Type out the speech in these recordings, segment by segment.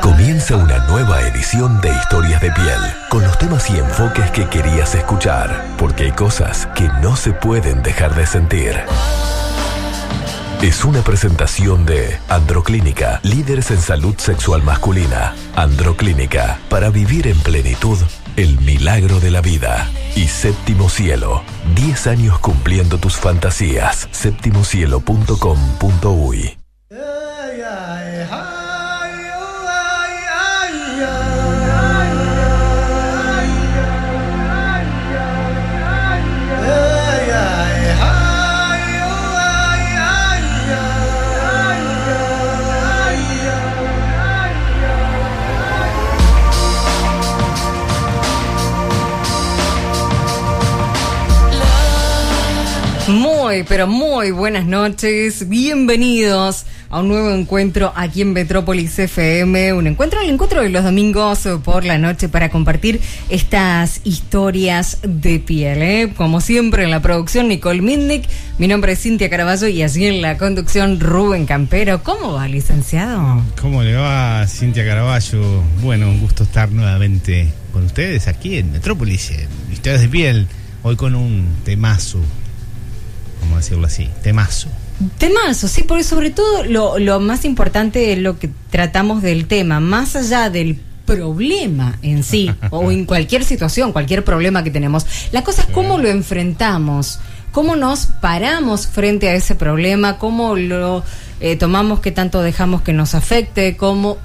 Comienza una nueva edición de Historias de Piel, con los temas y enfoques que querías escuchar, porque hay cosas que no se pueden dejar de sentir. Es una presentación de Androclínica, líderes en salud sexual masculina. Androclínica, para vivir en plenitud el milagro de la vida. Y Séptimo Cielo, 10 años cumpliendo tus fantasías. septimocielo.com.uy. Muy, pero muy buenas noches. Bienvenidos a un nuevo encuentro aquí en Metrópolis FM. El encuentro de los domingos por la noche para compartir estas historias de piel. Como siempre en la producción, Nicole Midnick. Mi nombre es Cintia Caraballo y así en la conducción, Rubén Campero. ¿Cómo va, licenciado? ¿Cómo le va, Cintia Caraballo? Bueno, un gusto estar nuevamente con ustedes aquí en Metrópolis, en Historias de Piel. Hoy con un temazo. Vamos a decirlo así, temazo, sí, porque sobre todo lo más importante es lo que tratamos del tema, más allá del problema en sí, o en cualquier situación, cualquier problema que tenemos. La cosa es cómo lo enfrentamos, cómo nos paramos frente a ese problema, cómo lo tomamos, qué tanto dejamos que nos afecte, cómo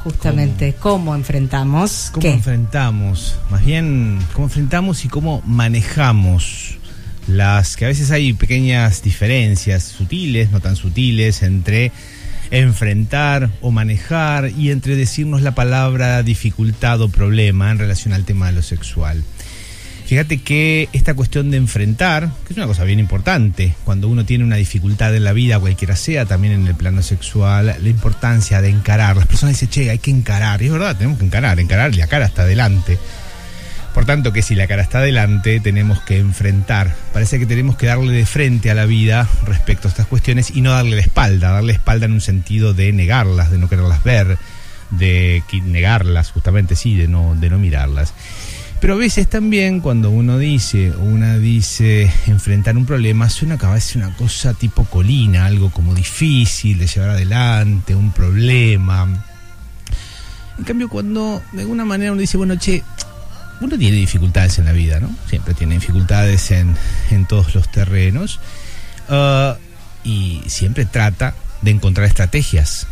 justamente, cómo enfrentamos. ¿Cómo enfrentamos? Más bien, cómo enfrentamos y cómo manejamos las que a veces hay pequeñas diferencias sutiles, no tan sutiles, entre enfrentar o manejar y entre decirnos la palabra dificultad o problema en relación al tema de lo sexual. Fíjate que esta cuestión de enfrentar, que es una cosa bien importante, cuando uno tiene una dificultad en la vida, cualquiera sea, también en el plano sexual, la importancia de encarar. Las personas dicen, che, hay que encarar, y es verdad, tenemos que encarar y la cara está adelante. Por tanto, que si la cara está adelante, tenemos que enfrentar. Parece que tenemos que darle de frente a la vida respecto a estas cuestiones y no darle la espalda en un sentido de negarlas, de no quererlas ver, de negarlas, justamente, sí, de no mirarlas. Pero a veces también cuando uno dice o una dice enfrentar un problema, suena que a veces una cosa tipo colina, algo como difícil de llevar adelante, un problema. En cambio, cuando de alguna manera uno dice, bueno, che, uno tiene dificultades en la vida, ¿no? Siempre tiene dificultades en todos los terrenos, y siempre trata de encontrar estrategias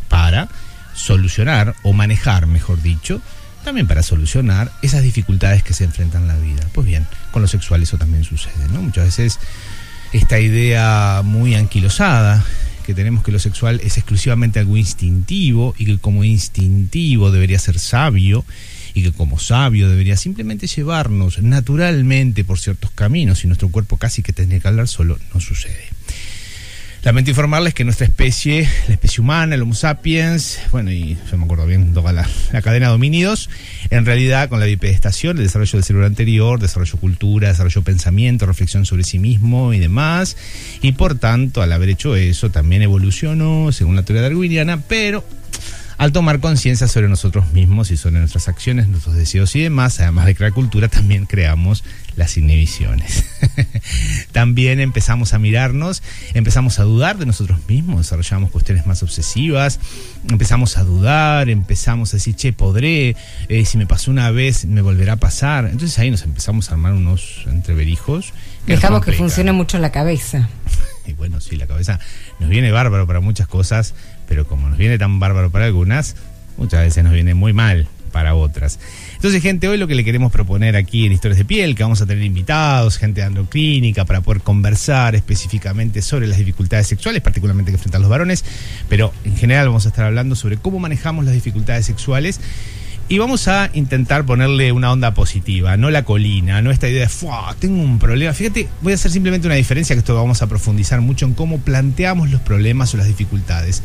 para solucionar o manejar, mejor dicho, también para solucionar esas dificultades que se enfrentan en la vida. Pues bien, con lo sexual eso también sucede, ¿no? Muchas veces esta idea muy anquilosada que tenemos que lo sexual es exclusivamente algo instintivo y que como instintivo debería ser sabio y que como sabio debería simplemente llevarnos naturalmente por ciertos caminos y nuestro cuerpo casi que tendría que hablar solo, no sucede. Lamento informarles que nuestra especie, la especie humana, el Homo sapiens, bueno, y yo me acuerdo bien toda la cadena de homínidos, en realidad con la bipedestación, el desarrollo del cerebro anterior, desarrollo cultura, desarrollo pensamiento, reflexión sobre sí mismo y demás, y por tanto, al haber hecho eso, también evolucionó según la teoría darwiniana, pero al tomar conciencia sobre nosotros mismos y sobre nuestras acciones, nuestros deseos y demás, además de crear cultura, también creamos las inhibiciones. También empezamos a mirarnos, empezamos a dudar de nosotros mismos, desarrollamos cuestiones más obsesivas, empezamos a dudar, empezamos a decir, che, podré, si me pasó una vez, me volverá a pasar. Entonces ahí nos empezamos a armar unos entreverijos. Dejamos que funcione mucho la cabeza. Y bueno, sí, la cabeza nos viene bárbaro para muchas cosas, pero como nos viene tan bárbaro para algunas, muchas veces nos viene muy mal para otras. Entonces, gente, hoy lo que le queremos proponer aquí en Historias de Piel, que vamos a tener invitados, gente de Androclínica, para poder conversar específicamente sobre las dificultades sexuales, particularmente que enfrentan los varones, pero en general vamos a estar hablando sobre cómo manejamos las dificultades sexuales. Y vamos a intentar ponerle una onda positiva, no la colina, no esta idea de tengo un problema. Fíjate, voy a hacer simplemente una diferencia, que esto vamos a profundizar mucho en cómo planteamos los problemas o las dificultades.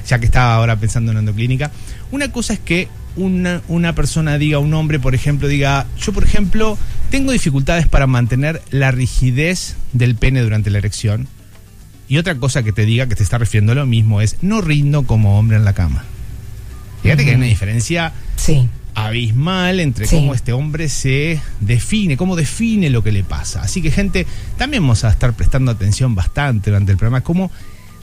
Ya que estaba ahora pensando en Androclínica, una cosa es que una persona diga, un hombre, por ejemplo, diga, yo, por ejemplo, tengo dificultades para mantener la rigidez del pene durante la erección. Y otra cosa que te diga que te está refiriendo a lo mismo es: no rindo como hombre en la cama. Fíjate que hay una diferencia abismal entre cómo este hombre se define, cómo define lo que le pasa. Así que, gente, también vamos a estar prestando atención bastante durante el programa cómo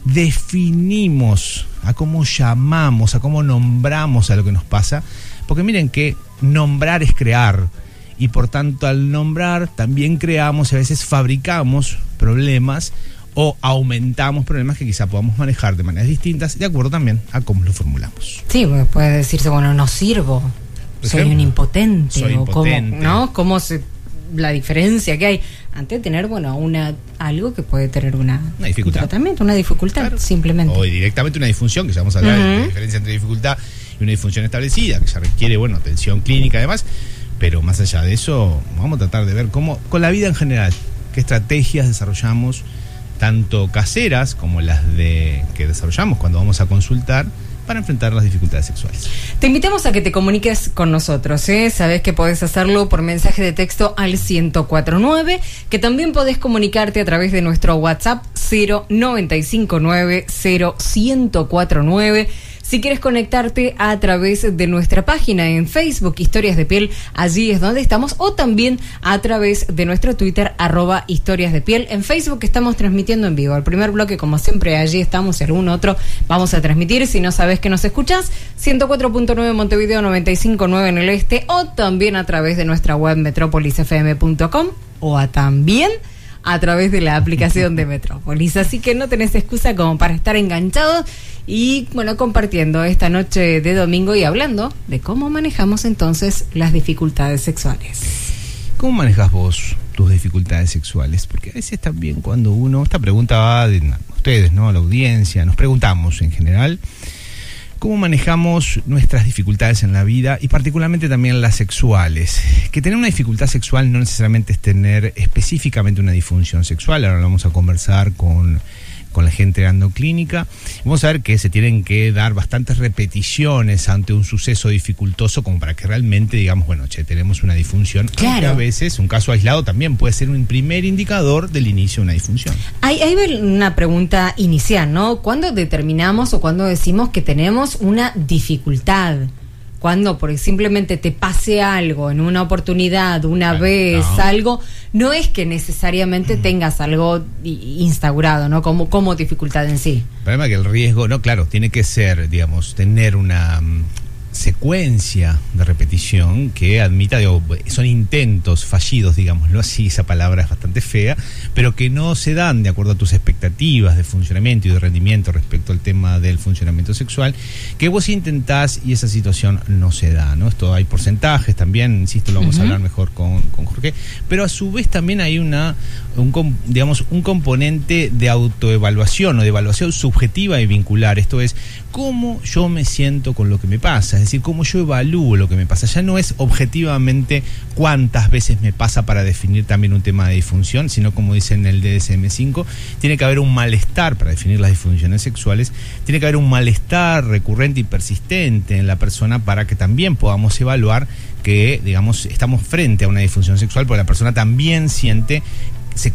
definimos, a cómo llamamos, a cómo nombramos a lo que nos pasa. Porque miren que nombrar es crear, y por tanto al nombrar también creamos y a veces fabricamos problemas o aumentamos problemas que quizá podamos manejar de maneras distintas, de acuerdo también a cómo lo formulamos. Sí, puede decirse, bueno, no sirvo, soy un impotente, soy impotente. Cómo, ¿no? Cómo la diferencia que hay ante tener, bueno, algo que puede tener una dificultad, un tratamiento, una dificultad, claro, simplemente. O directamente una disfunción, que ya vamos a hablar de la diferencia entre dificultad y una disfunción establecida, que ya requiere, bueno, atención clínica además. Pero más allá de eso, vamos a tratar de ver cómo, con la vida en general, qué estrategias desarrollamos, tanto caseras como las que desarrollamos cuando vamos a consultar, para enfrentar las dificultades sexuales. Te invitamos a que te comuniques con nosotros, ¿eh? Sabes que podés hacerlo por mensaje de texto al 1049, que también podés comunicarte a través de nuestro WhatsApp 0959 0149. Si quieres conectarte a través de nuestra página en Facebook, Historias de Piel, allí es donde estamos, o también a través de nuestro Twitter, @Historias de Piel. En Facebook estamos transmitiendo en vivo. El primer bloque, como siempre, allí estamos, y algún otro vamos a transmitir. Si no sabes que nos escuchás, 104.9 Montevideo, 95.9 en el este, o también a través de nuestra web metropolisfm.com, o también a través de la aplicación de Metrópolis. Así que no tenés excusa como para estar enganchados y, bueno, compartiendo esta noche de domingo y hablando de cómo manejamos entonces las dificultades sexuales. ¿Cómo manejas vos tus dificultades sexuales? Porque a veces también cuando esta pregunta va de ustedes, ¿no? A la audiencia, nos preguntamos en general cómo manejamos nuestras dificultades en la vida, y particularmente también las sexuales. Que tener una dificultad sexual no necesariamente es tener específicamente una disfunción sexual. Ahora vamos a conversar con la gente de Androclínica. Vamos a ver que se tienen que dar bastantes repeticiones ante un suceso dificultoso como para que realmente digamos, bueno, tenemos una disfunción. Claro. Aunque a veces un caso aislado también puede ser un primer indicador del inicio de una disfunción. Hay una pregunta inicial, ¿no? ¿Cuándo determinamos o cuándo decimos que tenemos una dificultad? Cuando simplemente te pase algo en una oportunidad, una vez, algo, no es que necesariamente tengas algo instaurado, ¿no? Como dificultad en sí. El problema es que el riesgo, tiene que ser, digamos, tener una secuencia de repetición que admita, son intentos fallidos, digámoslo así, esa palabra es bastante fea, pero que no se dan de acuerdo a tus expectativas de funcionamiento y de rendimiento respecto al tema del funcionamiento sexual, que vos intentás y esa situación no se da, ¿no? Esto hay porcentajes también, insisto, lo vamos a hablar mejor con Jorge, pero a su vez también hay un componente de autoevaluación o de evaluación subjetiva y vincular. Esto es cómo yo me siento con lo que me pasa, es decir, cómo yo evalúo lo que me pasa. Ya no es objetivamente cuántas veces me pasa para definir también un tema de disfunción, sino, como dice en el DSM-5, tiene que haber un malestar para definir las disfunciones sexuales, tiene que haber un malestar recurrente y persistente en la persona para que también podamos evaluar que, digamos, estamos frente a una disfunción sexual, porque la persona también se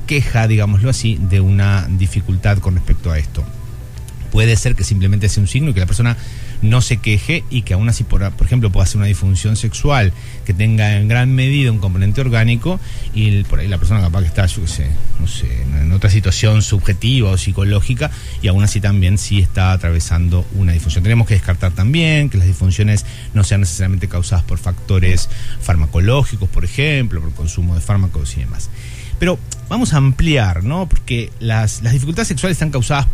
queja, digámoslo así, de una dificultad con respecto a esto. Puede ser que simplemente sea un signo y que la persona no se queje, y que aún así, por ejemplo, pueda ser una disfunción sexual que tenga en gran medida un componente orgánico, y por ahí la persona capaz que está, en otra situación subjetiva o psicológica, y aún así también sí está atravesando una disfunción. Tenemos que descartar también que las disfunciones no sean necesariamente causadas por factores farmacológicos, por ejemplo, por consumo de fármacos y demás. Pero vamos a ampliar, ¿no? Porque las dificultades sexuales están causadas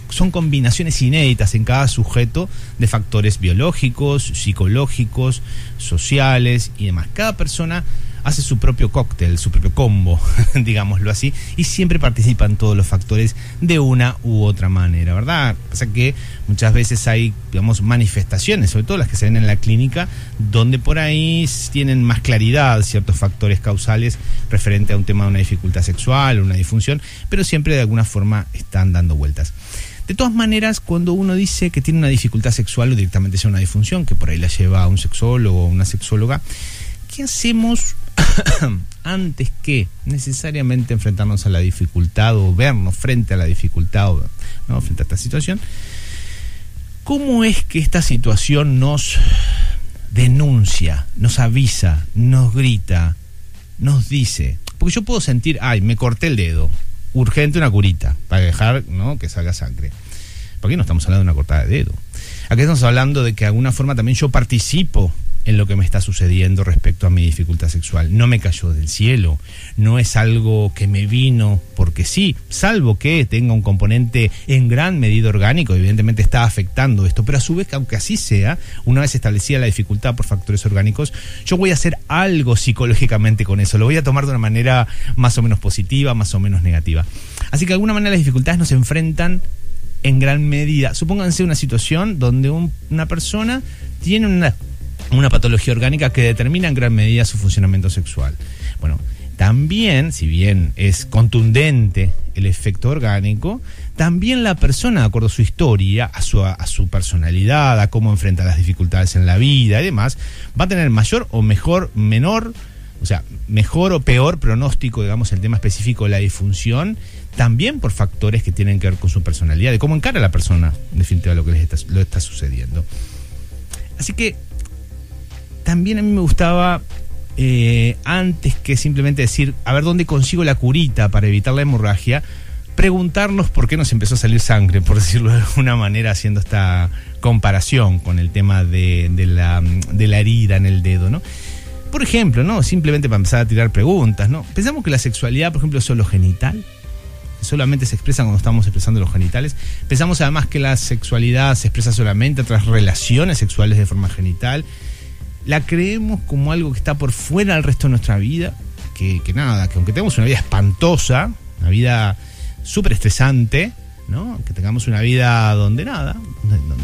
son combinaciones inéditas en cada sujeto de factores biológicos, psicológicos, sociales y demás. Cada persona hace su propio cóctel, su propio combo, digámoslo así, y siempre participan todos los factores de una u otra manera, ¿verdad? Pasa que muchas veces hay, digamos, manifestaciones, sobre todo las que se ven en la clínica, donde por ahí tienen más claridad ciertos factores causales referente a un tema de una dificultad sexual o una disfunción, pero siempre de alguna forma están dando vueltas. De todas maneras, cuando uno dice que tiene una dificultad sexual o directamente sea una disfunción, que por ahí la lleva a un sexólogo o una sexóloga, ¿qué hacemos antes que necesariamente enfrentarnos a la dificultad o vernos frente a la dificultad, ¿no? Frente a esta situación, ¿cómo es que esta situación nos denuncia, nos avisa, nos grita, nos dice? Porque yo puedo sentir, me corté el dedo, urgente una curita para dejar, ¿no?, que salga sangre. Porque no estamos hablando de una cortada de dedo. Aquí estamos hablando de que de alguna forma también yo participo en lo que me está sucediendo respecto a mi dificultad sexual. No me cayó del cielo, no es algo que me vino porque sí, salvo que tenga un componente en gran medida orgánico, evidentemente está afectando esto, pero a su vez, aunque así sea, una vez establecida la dificultad por factores orgánicos, yo voy a hacer algo psicológicamente con eso, lo voy a tomar de una manera más o menos positiva, más o menos negativa. Así que de alguna manera las dificultades nos enfrentan en gran medida. Supónganse una situación donde una persona tiene una patología orgánica que determina en gran medida su funcionamiento sexual. Bueno, también, si bien es contundente el efecto orgánico, también la persona, de acuerdo a su historia, a su personalidad, a cómo enfrenta las dificultades en la vida y demás, va a tener mayor o menor, o sea, mejor o peor pronóstico, digamos, el tema específico de la disfunción, también por factores que tienen que ver con su personalidad, de cómo encara la persona, en definitiva, lo que le está sucediendo. Así que también a mí me gustaba, antes que simplemente decir, a ver dónde consigo la curita para evitar la hemorragia, preguntarnos por qué nos empezó a salir sangre, por decirlo de alguna manera, haciendo esta comparación con el tema de la herida en el dedo, ¿no? Por ejemplo, ¿no? Simplemente para empezar a tirar preguntas, ¿no? Pensamos que la sexualidad, por ejemplo, es solo genital, que solamente se expresa cuando estamos expresando los genitales. Pensamos además que la sexualidad se expresa solamente a través de relaciones sexuales de forma genital. La creemos como algo que está por fuera del resto de nuestra vida, que aunque tengamos una vida espantosa, una vida súper estresante, ¿no? Que tengamos una vida donde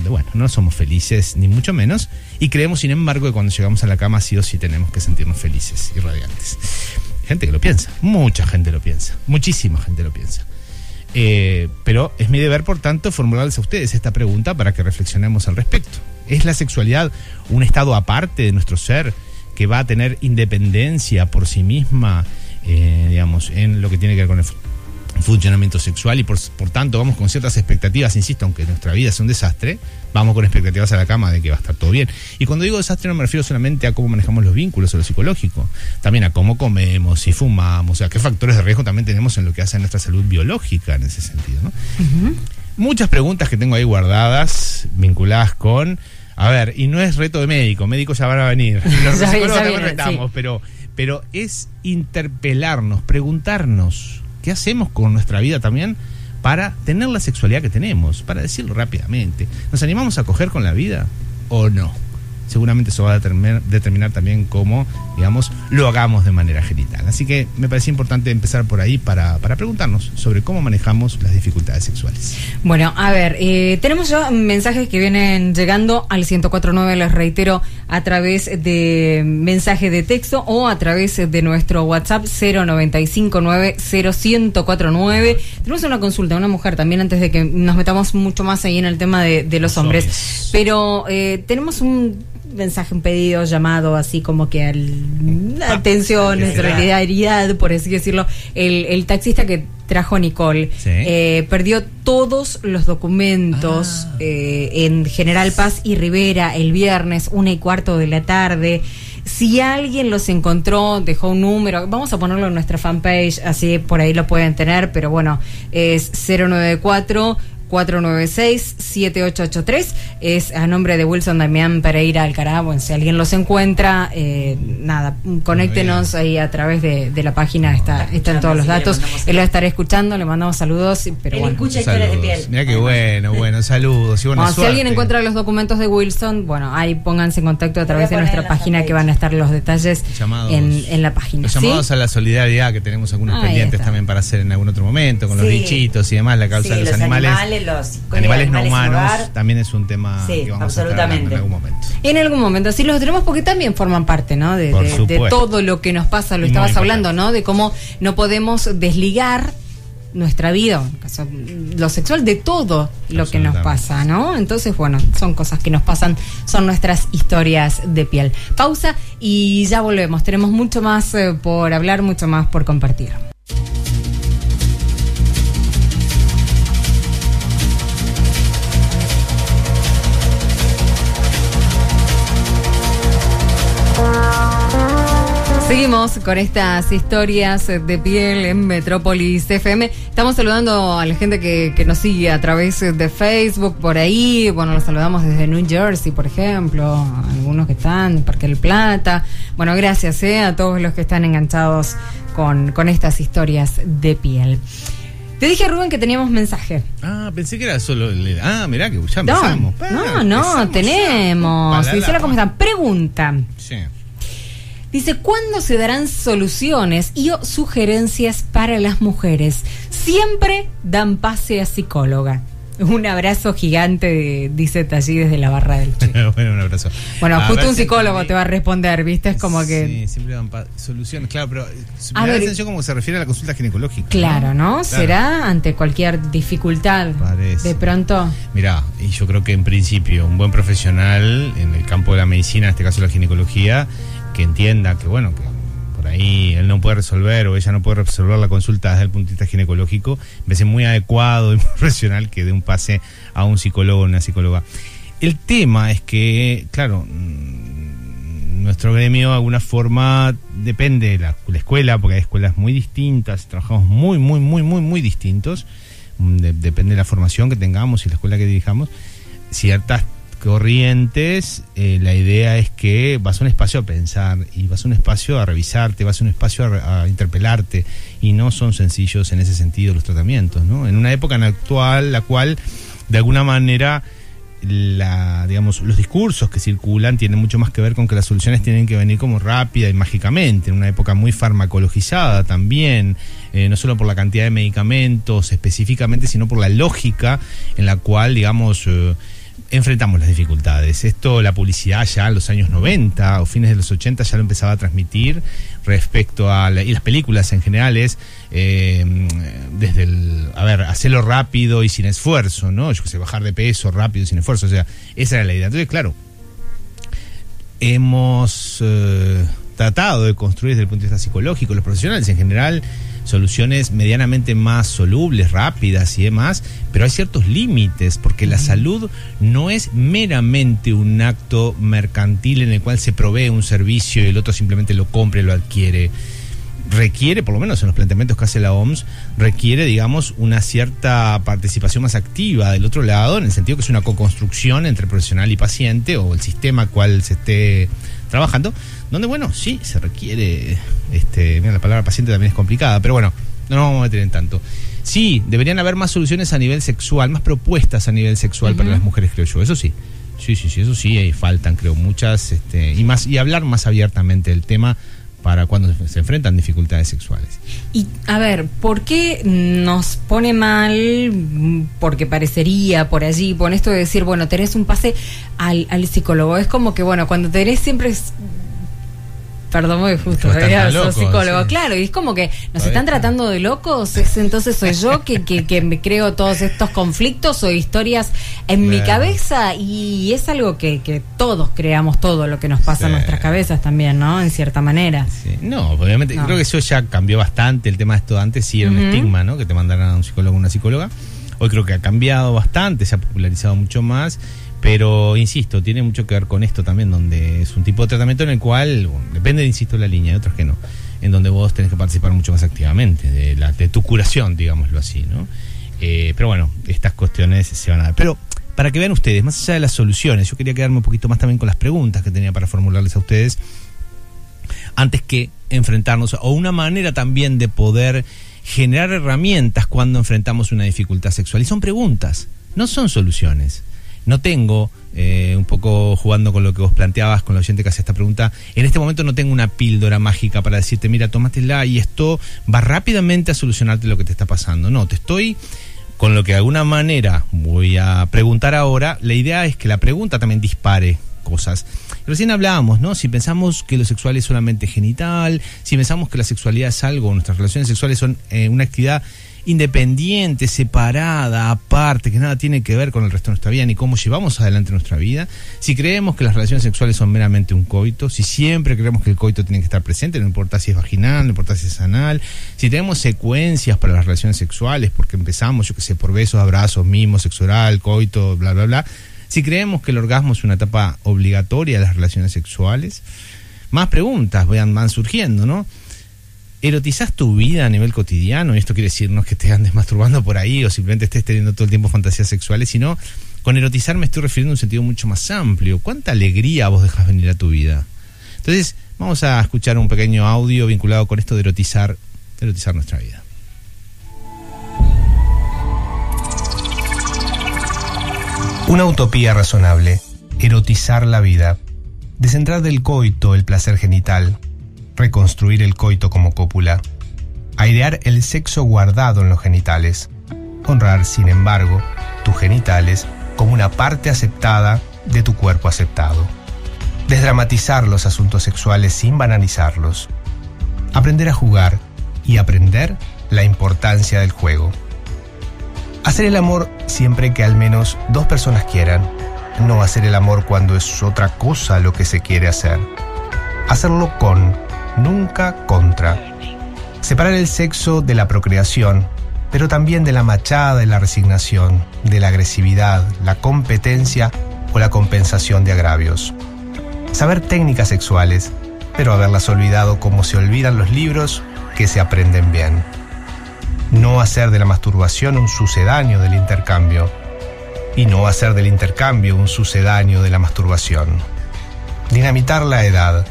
bueno, no somos felices, ni mucho menos, y creemos, sin embargo, que cuando llegamos a la cama sí o sí tenemos que sentirnos felices y radiantes. Gente que lo piensa, mucha gente lo piensa, muchísima gente lo piensa. Pero es mi deber, por tanto, formularles a ustedes esta pregunta para que reflexionemos al respecto. ¿Es la sexualidad un estado aparte de nuestro ser que va a tener independencia por sí misma, digamos, en lo que tiene que ver con el funcionamiento sexual, y por tanto vamos con ciertas expectativas, insisto, aunque nuestra vida sea un desastre, vamos con expectativas a la cama de que va a estar todo bien? Y cuando digo desastre no me refiero solamente a cómo manejamos los vínculos o lo psicológico, también a cómo comemos, si fumamos, o sea, qué factores de riesgo también tenemos en lo que hace a nuestra salud biológica en ese sentido, ¿no? Uh-huh. Muchas preguntas que tengo ahí guardadas, vinculadas con, a ver, y no es reto de médicos ya van a venir, los psicólogos también retamos, sí. pero es interpelarnos, preguntarnos qué hacemos con nuestra vida también para tener la sexualidad que tenemos, para decirlo rápidamente. ¿Nos animamos a coger con la vida o no? Seguramente eso va a determinar también cómo, digamos, lo hagamos de manera genital. Así que me parece importante empezar por ahí para preguntarnos sobre cómo manejamos las dificultades sexuales. Bueno, a ver, tenemos ya mensajes que vienen llegando al 104.9, les reitero, a través de mensaje de texto o a través de nuestro WhatsApp 095901049. Tenemos una consulta, una mujer también, antes de que nos metamos mucho más ahí en el tema de los hombres. Pero tenemos un mensaje, un pedido, llamado así como que atención, solidaridad, por así decirlo. El taxista que trajo Nicole, ¿sí? Perdió todos los documentos en General Paz y Rivera el viernes 1:15 de la tarde. Si alguien los encontró, dejó un número, vamos a ponerlo en nuestra fanpage, así por ahí lo pueden tener, pero bueno, es 094-496-7883, es a nombre de Wilson Damián Pereira Alcará. Bueno, si alguien los encuentra, conéctenos ahí a través de la página, están todos los datos. Él lo estará escuchando, le mandamos saludos, pero él escucha historias de piel. Mira qué bueno, saludos y buena suerte. Si alguien encuentra los documentos de Wilson, bueno, ahí pónganse en contacto a través de nuestra página, que van a estar los detalles en la página. Los llamados, ¿sí?, a la solidaridad, que tenemos algunos pendientes también para hacer en algún otro momento, con los bichitos y demás, la causa de los animales no humanos, hogar, también es un tema que vamos a tratar en algún momento. En algún momento, sí los tenemos, porque también forman parte, ¿no? de todo lo que nos pasa, lo estabas hablando, ¿no? De cómo no podemos desligar nuestra vida, en el caso, lo sexual, de todo lo que nos pasa, ¿no? Entonces, bueno, son cosas que nos pasan, son nuestras historias de piel. Pausa y ya volvemos. Tenemos mucho más por hablar, mucho más por compartir. Seguimos con estas historias de piel en Metrópolis FM. Estamos saludando a la gente que nos sigue a través de Facebook, por ahí. Bueno, los saludamos desde New Jersey, por ejemplo. Algunos que están en Parque del Plata. Bueno, gracias a todos los que están enganchados con estas historias de piel. Te dije, Rubén, que teníamos mensaje. Pensé que era solo... mirá, que ya empezamos. No, tenemos. Gisela, ¿cómo están? Pregunta. Sí. Dice, ¿cuándo se darán soluciones y o sugerencias para las mujeres? Siempre dan pase a psicóloga. Un abrazo gigante, dice Tallí desde la barra del Che. Bueno, un abrazo. Bueno, justo un psicólogo te va a responder, ¿viste? Es como que... Sí, siempre dan soluciones, claro, pero me da la sensación como se refiere a la consulta ginecológica. Claro, ¿no? ¿Será ante cualquier dificultad? Parece. De pronto... Mirá, y yo creo que en principio un buen profesional en el campo de la medicina, en este caso la ginecología, que entienda que, bueno, que por ahí él no puede resolver o ella no puede resolver la consulta desde el punto de vista ginecológico, me parece muy adecuado y profesional que dé un pase a un psicólogo o una psicóloga. El tema es que, claro, nuestro gremio de alguna forma depende de la escuela, porque hay escuelas muy distintas, trabajamos muy distintos, depende de la formación que tengamos y la escuela que dirijamos, ciertas corrientes, la idea es que vas a un espacio a pensar y vas a un espacio a revisarte, vas a un espacio a interpelarte, y no son sencillos en ese sentido los tratamientos, ¿no? En una época la cual de alguna manera digamos, los discursos que circulan tienen mucho más que ver con que las soluciones tienen que venir como rápida y mágicamente, en una época muy farmacologizada también, no solo por la cantidad de medicamentos específicamente, sino por la lógica en la cual, digamos, enfrentamos las dificultades. Esto la publicidad ya en los años 90 o fines de los 80 ya lo empezaba a transmitir respecto a y las películas en general es desde hacerlo rápido y sin esfuerzo, ¿no? Yo que sé, bajar de peso rápido y sin esfuerzo, o sea, esa era la idea. Entonces, claro, hemos tratado de construir desde el punto de vista psicológico, los profesionales en general, soluciones medianamente más solubles, rápidas y demás, pero hay ciertos límites, porque la salud no es meramente un acto mercantil en el cual se provee un servicio y el otro simplemente lo compra y lo adquiere. Requiere, por lo menos en los planteamientos que hace la OMS, requiere, digamos, una cierta participación más activa del otro lado, en el sentido que es una co-construcción entre profesional y paciente, o el sistema cual se esté trabajando, donde, bueno, sí, se requiere, mira, la palabra paciente también es complicada, pero bueno, no nos vamos a meter en tanto. Sí, deberían haber más soluciones a nivel sexual, más propuestas a nivel sexual para las mujeres, creo yo, eso sí. Sí, eso sí, faltan, creo, muchas, y hablar más abiertamente del tema para cuando se enfrentan dificultades sexuales. Y, a ver, ¿por qué nos pone mal? Porque parecería por allí, por esto de decir, bueno, tenés un pase al psicólogo. Es como que, bueno, cuando tenés siempre... Perdón, muy justo, sos psicólogo, sí. Claro, y es como que nos están tratando de locos, entonces soy yo que me creo todos estos conflictos o historias en mi cabeza, y es algo que todos creamos, todo lo que nos pasa en nuestras cabezas también, ¿no? En cierta manera. Sí. No, obviamente, creo que eso ya cambió bastante, el tema de esto antes sí era un estigma, ¿no? Que te mandaran a un psicólogo o una psicóloga. Hoy creo que ha cambiado bastante, se ha popularizado mucho más. Pero, insisto, tiene mucho que ver con esto también, donde es un tipo de tratamiento en el cual, bueno, depende, insisto, de la línea, hay otros que no, en donde vos tenés que participar mucho más activamente de tu curación, digámoslo así, ¿no? Pero bueno, estas cuestiones se van a dar. Pero, para que vean ustedes, más allá de las soluciones, yo quería quedarme un poquito más también con las preguntas que tenía para formularles a ustedes, antes que enfrentarnos, o una manera también de poder generar herramientas cuando enfrentamos una dificultad sexual. Y son preguntas, no son soluciones. No tengo, un poco jugando con lo que vos planteabas, con la oyente que hace esta pregunta, en este momento no tengo una píldora mágica para decirte, mira, tómatela y esto va rápidamente a solucionarte lo que te está pasando. No, te estoy, con lo que de alguna manera voy a preguntar ahora, la idea es que la pregunta también dispare cosas. Recién hablábamos, ¿no? Si pensamos que lo sexual es solamente genital, si pensamos que la sexualidad es algo, nuestras relaciones sexuales son una actividad independiente, separada, aparte, que nada tiene que ver con el resto de nuestra vida, ni cómo llevamos adelante nuestra vida, si creemos que las relaciones sexuales son meramente un coito, si siempre creemos que el coito tiene que estar presente, no importa si es vaginal, no importa si es anal, si tenemos secuencias para las relaciones sexuales, porque empezamos, yo qué sé, por besos, abrazos, mimos, sexo oral, coito, bla, bla, bla, si creemos que el orgasmo es una etapa obligatoria de las relaciones sexuales, más preguntas van surgiendo, ¿no? ¿Erotizás tu vida a nivel cotidiano? Y esto quiere decir no es que te andes masturbando por ahí o simplemente estés teniendo todo el tiempo fantasías sexuales, sino con erotizar me estoy refiriendo a un sentido mucho más amplio. ¿Cuánta alegría vos dejas venir a tu vida? Entonces, vamos a escuchar un pequeño audio vinculado con esto de erotizar nuestra vida. Una utopía razonable, erotizar la vida, descentrar del coito el placer genital, reconstruir el coito como cópula, airear el sexo guardado en los genitales, honrar, sin embargo, tus genitales como una parte aceptada de tu cuerpo aceptado, desdramatizar los asuntos sexuales sin banalizarlos, aprender a jugar y aprender la importancia del juego. Hacer el amor siempre que al menos dos personas quieran, no hacer el amor cuando es otra cosa lo que se quiere hacer. Hacerlo con, nunca contra. Separar el sexo de la procreación, pero también de la machada y la resignación, de la agresividad, la competencia o la compensación de agravios. Saber técnicas sexuales, pero haberlas olvidado como se olvidan los libros que se aprenden bien. No hacer de la masturbación un sucedáneo del intercambio, y no hacer del intercambio un sucedáneo de la masturbación. Dinamitar la edad,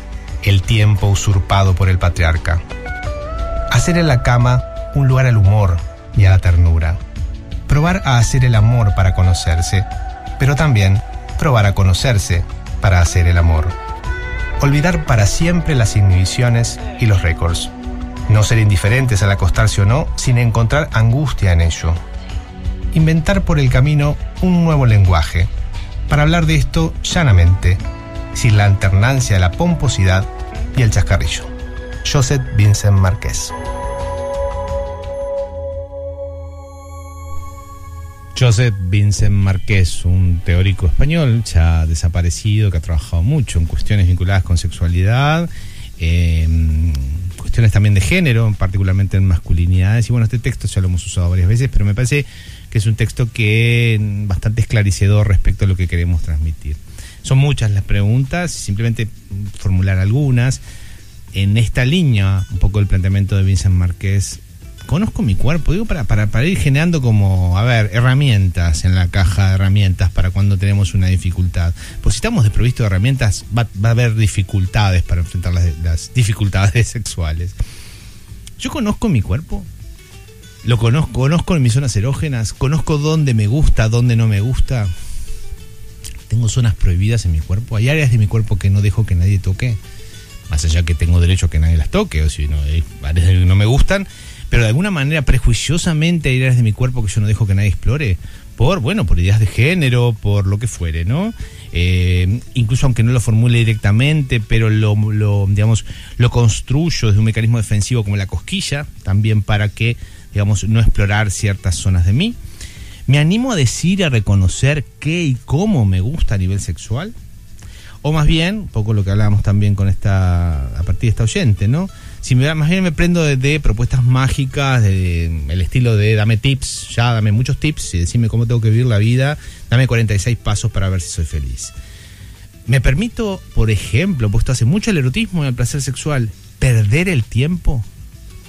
el tiempo usurpado por el patriarca. Hacer en la cama un lugar al humor y a la ternura. Probar a hacer el amor para conocerse, pero también probar a conocerse para hacer el amor. Olvidar para siempre las inhibiciones y los récords. No ser indiferentes al acostarse o no, sin encontrar angustia en ello. Inventar por el camino un nuevo lenguaje, para hablar de esto llanamente, sin la alternancia de la pomposidad y el chascarrillo. Joseph Vincent Marqués. Joseph Vincent Marqués, un teórico español ya desaparecido que ha trabajado mucho en cuestiones vinculadas con sexualidad, cuestiones también de género, particularmente en masculinidades. Y bueno, este texto ya lo hemos usado varias veces, pero me parece que es un texto que bastante esclarecedor respecto a lo que queremos transmitir. Son muchas las preguntas, simplemente formular algunas. En esta línea, un poco el planteamiento de Vincent Marqués, conozco mi cuerpo, digo, para ir generando como, herramientas en la caja de herramientas para cuando tenemos una dificultad. Pues si estamos desprovistos de herramientas, va a haber dificultades para enfrentar las dificultades sexuales. Yo conozco mi cuerpo, lo conozco en mis zonas erógenas, conozco dónde me gusta, dónde no me gusta. Tengo zonas prohibidas en mi cuerpo, hay áreas de mi cuerpo que no dejo que nadie toque, más allá que tengo derecho a que nadie las toque, o si no, hay áreas que no me gustan, pero de alguna manera prejuiciosamente hay áreas de mi cuerpo que yo no dejo que nadie explore, por ideas de género, por lo que fuere, ¿no? Incluso aunque no lo formule directamente, pero lo construyo desde un mecanismo defensivo como la cosquilla, también para que, no explorar ciertas zonas de mí. ¿Me animo a decir, a reconocer qué y cómo me gusta a nivel sexual? O más bien, un poco lo que hablábamos también a partir de esta oyente, ¿no? Más bien me prendo de propuestas mágicas, el estilo de dame tips, dame muchos tips y decime cómo tengo que vivir la vida, dame 46 pasos para ver si soy feliz. Me permito, por ejemplo, puesto hace mucho el erotismo y el placer sexual, perder el tiempo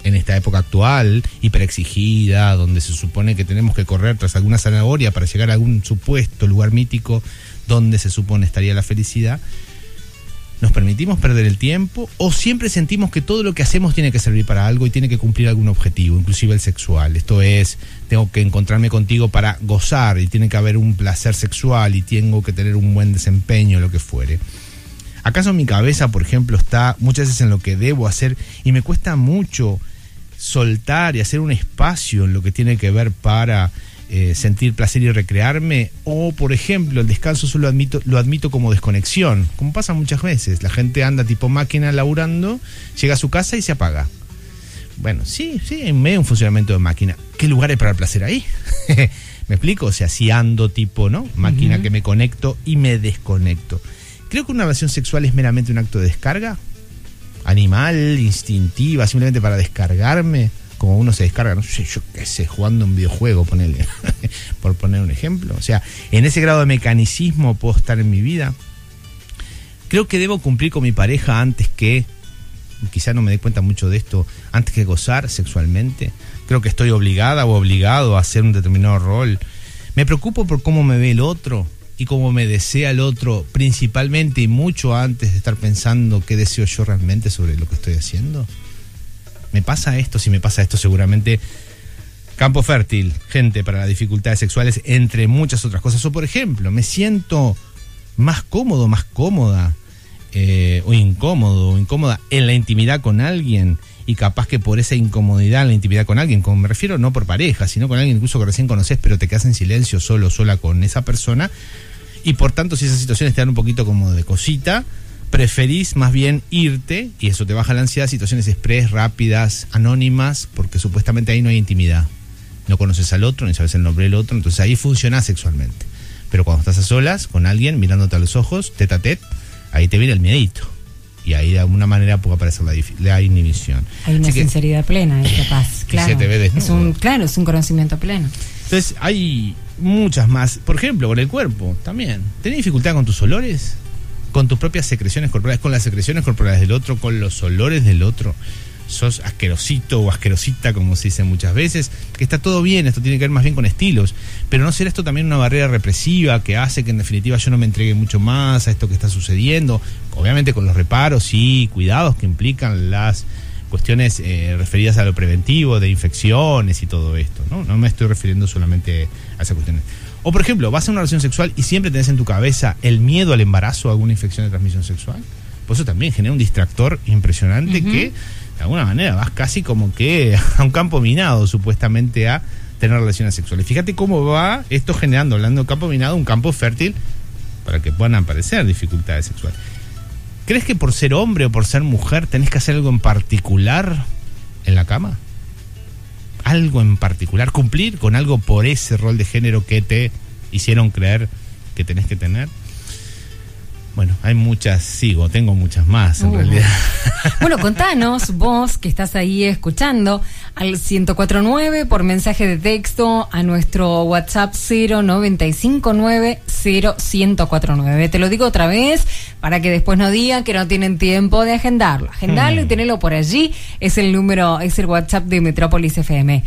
en esta época actual, hiperexigida, donde se supone que tenemos que correr tras alguna zanahoria para llegar a algún supuesto lugar mítico donde se supone estaría la felicidad. ¿Nos permitimos perder el tiempo o siempre sentimos que todo lo que hacemos tiene que servir para algo y tiene que cumplir algún objetivo, inclusive el sexual? Esto es, tengo que encontrarme contigo para gozar y tiene que haber un placer sexual y tengo que tener un buen desempeño, lo que fuere. ¿Acaso mi cabeza, por ejemplo, está muchas veces en lo que debo hacer y me cuesta mucho soltar y hacer un espacio en lo que tiene que ver para sentir placer y recrearme? O, por ejemplo, el descanso solo lo admito como desconexión, como pasa muchas veces. La gente anda tipo máquina laburando, llega a su casa y se apaga. Bueno, sí, en medio de un funcionamiento de máquina. ¿qué lugar hay para el placer ahí? ¿Me explico? O sea, si ando tipo, ¿no? Máquina que me conecto y me desconecto. Creo que una relación sexual es meramente un acto de descarga, animal, instintiva, simplemente para descargarme, como uno se descarga, no sé, yo qué sé, jugando un videojuego, ponele, por poner un ejemplo. O sea, en ese grado de mecanicismo puedo estar en mi vida. Creo que debo cumplir con mi pareja antes que, quizá no me dé cuenta mucho de esto, antes que gozar sexualmente. Creo que estoy obligada o obligado a hacer un determinado rol. Me preocupo por cómo me ve el otro y cómo me desea el otro, principalmente y mucho antes de estar pensando qué deseo yo realmente sobre lo que estoy haciendo. ¿Me pasa esto? Si me pasa esto, seguramente campo fértil, gente, para las dificultades sexuales, entre muchas otras cosas. O por ejemplo, me siento más cómodo, más cómoda, o incómodo o incómoda en la intimidad con alguien, y capaz que por esa incomodidad en la intimidad con alguien, como me refiero no por pareja, sino con alguien incluso que recién conoces, pero te quedas en silencio solo, sola con esa persona, y por tanto si esas situaciones te dan un poquito como de cosita, preferís más bien irte, y eso te baja la ansiedad, situaciones express, rápidas, anónimas, porque supuestamente ahí no hay intimidad, no conoces al otro, ni sabes el nombre del otro, entonces ahí funciona sexualmente. Pero cuando estás a solas con alguien, mirándote a los ojos, tete a tete, ahí te viene el miedito. Y ahí de alguna manera puede aparecer la inhibición. Hay una sinceridad plena, es capaz. Claro. Se te ve desnudo. Es un conocimiento pleno. Entonces hay muchas más. Por ejemplo, con el cuerpo también. ¿Tenés dificultad con tus olores? Con tus propias secreciones corporales, con las secreciones corporales del otro, con los olores del otro. Sos asquerosito o asquerosita, como se dice muchas veces, que está todo bien, esto tiene que ver más bien con estilos, pero ¿no será esto también una barrera represiva que hace que en definitiva yo no me entregue mucho más a esto que está sucediendo? Obviamente con los reparos y cuidados que implican las cuestiones referidas a lo preventivo, de infecciones y todo esto, ¿no? No me estoy refiriendo solamente a esas cuestiones. O por ejemplo, vas a una relación sexual y siempre tenés en tu cabeza el miedo al embarazo o alguna infección de transmisión sexual. Pues eso también genera un distractor impresionante que de alguna manera vas casi como que a un campo minado, supuestamente, a tener relaciones sexuales. Fíjate cómo va esto generando, hablando de campo minado, un campo fértil para que puedan aparecer dificultades sexuales. ¿Crees que por ser hombre o por ser mujer tenés que hacer algo en particular en la cama? Algo en particular, cumplir con algo por ese rol de género que te hicieron creer que tenés que tener. Bueno, hay muchas, tengo muchas más en realidad. Bueno, contanos, vos que estás ahí escuchando, al 1049 por mensaje de texto, a nuestro WhatsApp 0959-0149. Te lo digo otra vez, para que después no digan que no tienen tiempo de agendarlo. Agendarlo y tenerlo por allí, es el WhatsApp de Metrópolis FM.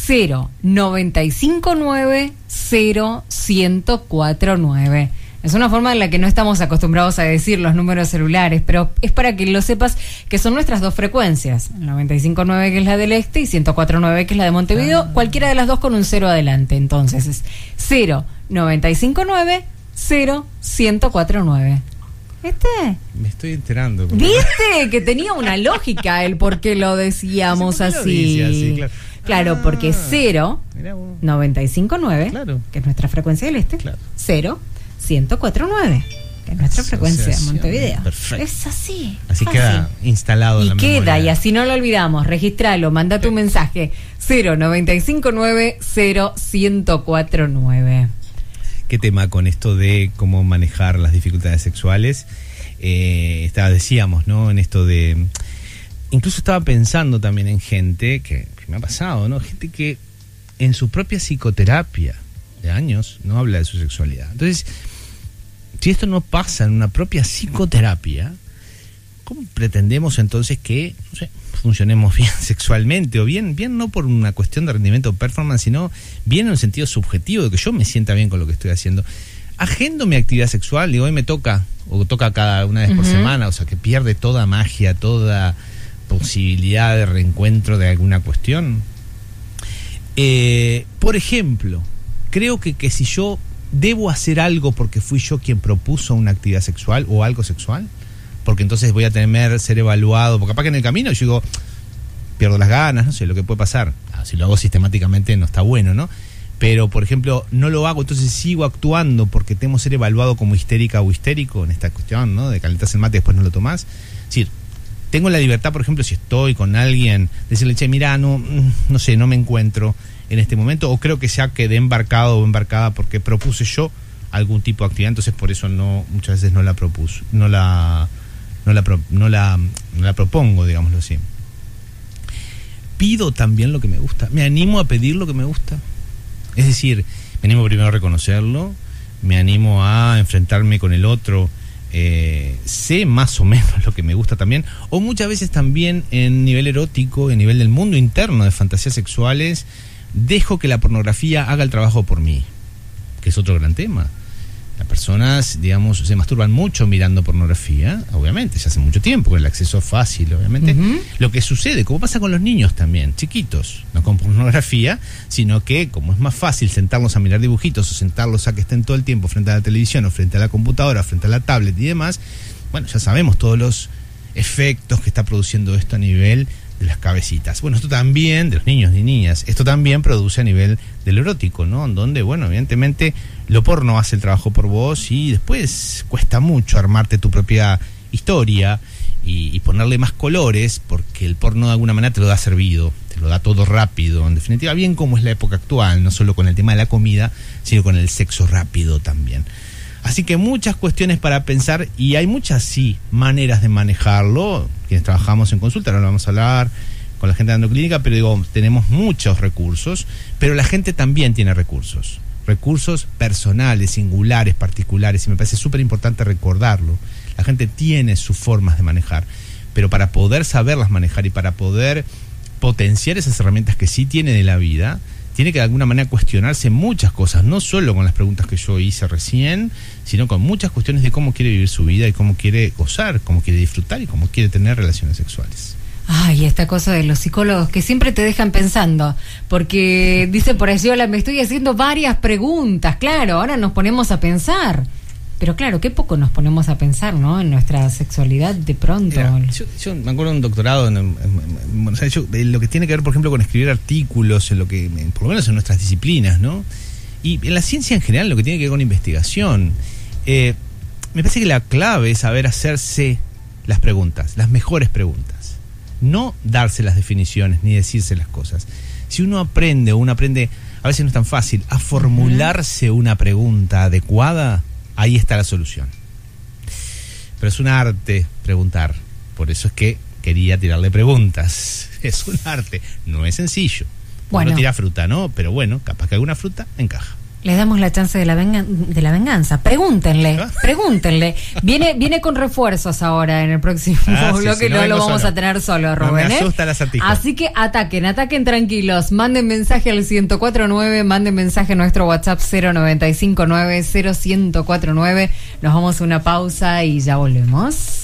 0959-0149. Es una forma en la que no estamos acostumbrados a decir los números celulares, pero es para que lo sepas que son nuestras dos frecuencias, 95.9 que es la del este y 104.9 que es la de Montevideo, cualquiera de las dos con un 0 adelante. Entonces es 0959-0149. ¿Viste? Me estoy enterando. ¿Viste? Que tenía una lógica el por qué lo decíamos así. Lo dice así, claro. Claro, porque 0,959, claro, que es nuestra frecuencia del este, claro. 0,104.9, que es nuestra frecuencia de Montevideo. Perfecto. Es así. Así fácil. queda instalado en la memoria. Y queda, y así no lo olvidamos. Registralo, manda tu mensaje. 0959-0149. ¿Qué tema con esto de cómo manejar las dificultades sexuales? Decíamos, ¿no? En esto de... Incluso estaba pensando también en gente que me ha pasado, ¿no? Gente que en su propia psicoterapia de años no habla de su sexualidad. Entonces, si esto no pasa en una propia psicoterapia, ¿cómo pretendemos entonces que, no sé, funcionemos bien sexualmente? O bien no por una cuestión de rendimiento o performance, sino bien en un sentido subjetivo, de que yo me sienta bien con lo que estoy haciendo. Agendo mi actividad sexual, digo, hoy me toca, o toca cada una vez por semana, o sea, que pierde toda magia, toda posibilidad de reencuentro de alguna cuestión. Por ejemplo, creo que si yo debo hacer algo porque fui yo quien propuso una actividad sexual o algo sexual, porque entonces voy a temer ser evaluado, porque capaz que en el camino yo digo, pierdo las ganas, no sé, lo que puede pasar. Si lo hago sistemáticamente no está bueno, ¿no? Pero, por ejemplo, no lo hago, entonces sigo actuando porque temo ser evaluado como histérica o histérico en esta cuestión, ¿no? De calentarse el mate y después no lo tomás. Es decir, tengo la libertad, por ejemplo, si estoy con alguien, decirle, che, mira, no sé, no me encuentro en este momento, o creo que ya quedé embarcado o embarcada porque propuse yo algún tipo de actividad, entonces por eso muchas veces no la propongo, digámoslo así. Pido también lo que me gusta, me animo a pedir lo que me gusta, es decir, me animo primero a reconocerlo, me animo a enfrentarme con el otro, sé más o menos lo que me gusta también, o muchas veces también en nivel erótico, en nivel del mundo interno de fantasías sexuales, dejo que la pornografía haga el trabajo por mí, que es otro gran tema. Las personas, digamos, se masturban mucho mirando pornografía, obviamente, ya hace mucho tiempo, con el acceso fácil, obviamente. Uh-huh. Lo que sucede, como pasa con los niños también, chiquitos, no con pornografía, sino que como es más fácil sentarlos a mirar dibujitos o sentarlos a que estén todo el tiempo frente a la televisión o frente a la computadora, frente a la tablet y demás, bueno, ya sabemos todos los efectos que está produciendo esto a nivel de las cabecitas. Bueno, esto también, de los niños y niñas, esto también produce a nivel del erótico, ¿no? Donde, bueno, evidentemente lo porno hace el trabajo por vos y después cuesta mucho armarte tu propia historia y ponerle más colores, porque el porno de alguna manera te lo da servido, te lo da todo rápido, en definitiva, bien como es la época actual, no solo con el tema de la comida, sino con el sexo rápido también. Así que muchas cuestiones para pensar y hay muchas, sí, maneras de manejarlo. Quienes trabajamos en consulta, ahora lo vamos a hablar con la gente de Androclínica, pero digo, tenemos muchos recursos, pero la gente también tiene recursos personales, singulares, particulares, y me parece súper importante recordarlo. La gente tiene sus formas de manejar, pero para poder saberlas manejar y para poder potenciar esas herramientas que sí tiene de la vida, tiene que de alguna manera cuestionarse muchas cosas, no solo con las preguntas que yo hice recién, sino con muchas cuestiones de cómo quiere vivir su vida y cómo quiere gozar, cómo quiere disfrutar y cómo quiere tener relaciones sexuales. Ay, esta cosa de los psicólogos que siempre te dejan pensando, porque dice por allí, hola, me estoy haciendo varias preguntas, claro, ahora nos ponemos a pensar. Pero claro, qué poco nos ponemos a pensar, ¿no? En nuestra sexualidad de pronto. Mira, yo me acuerdo de un doctorado en lo que tiene que ver, por ejemplo, con escribir artículos, en lo que, por lo menos en nuestras disciplinas, ¿no? Y en la ciencia en general, lo que tiene que ver con investigación. Me parece que la clave es saber hacerse las preguntas, las mejores preguntas. No darse las definiciones ni decirse las cosas. Si uno aprende, a veces no es tan fácil, a formularse una pregunta adecuada, ahí está la solución. Pero es un arte preguntar. Por eso es que quería tirarle preguntas. Es un arte. No es sencillo. Bueno, no tira fruta, ¿no? Pero bueno, capaz que alguna fruta encaja. Les damos la chance de la venganza. Pregúntenle. Viene con refuerzos ahora en el próximo bloque. Sí, no lo vamos a tener solo, Rubén. Me asusta la acertijo. Así que ataquen tranquilos. Manden mensaje al 1049, manden mensaje a nuestro WhatsApp 095901049. Nos vamos a una pausa y ya volvemos.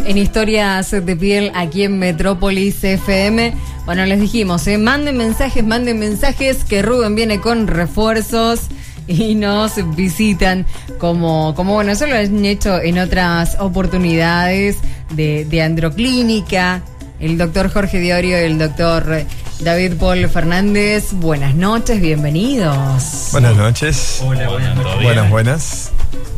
En Historias de Piel aquí en Metrópolis FM. Bueno, les dijimos, manden mensajes que Rubén viene con refuerzos y nos visitan como bueno, eso lo han hecho en otras oportunidades de Androclínica, el doctor Jorge Diorio y el doctor David Paul Fernández. Buenas noches, bienvenidos. Buenas noches. Hola, buenas noches. Buenas.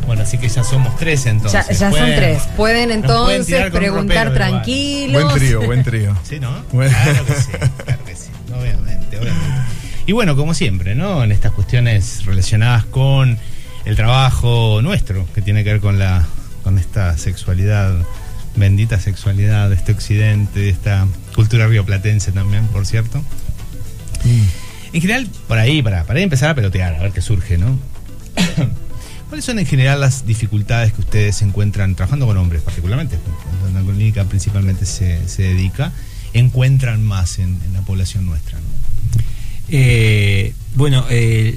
Bueno, así que ya somos 3 entonces. Ya son 3. Pueden entonces preguntar tranquilos. Buen trío. Sí, ¿no? Bueno. Claro que sí. Obviamente. Y bueno, como siempre, ¿no? En estas cuestiones relacionadas con el trabajo nuestro, que tiene que ver con esta sexualidad, bendita sexualidad de este occidente, de esta cultura rioplatense también, por cierto. En general, por ahí, para empezar a pelotear, a ver qué surge, ¿no? ¿Cuáles son en general las dificultades que ustedes encuentran, trabajando con hombres particularmente, cuando la clínica principalmente se dedica, encuentran más en la población nuestra, ¿no?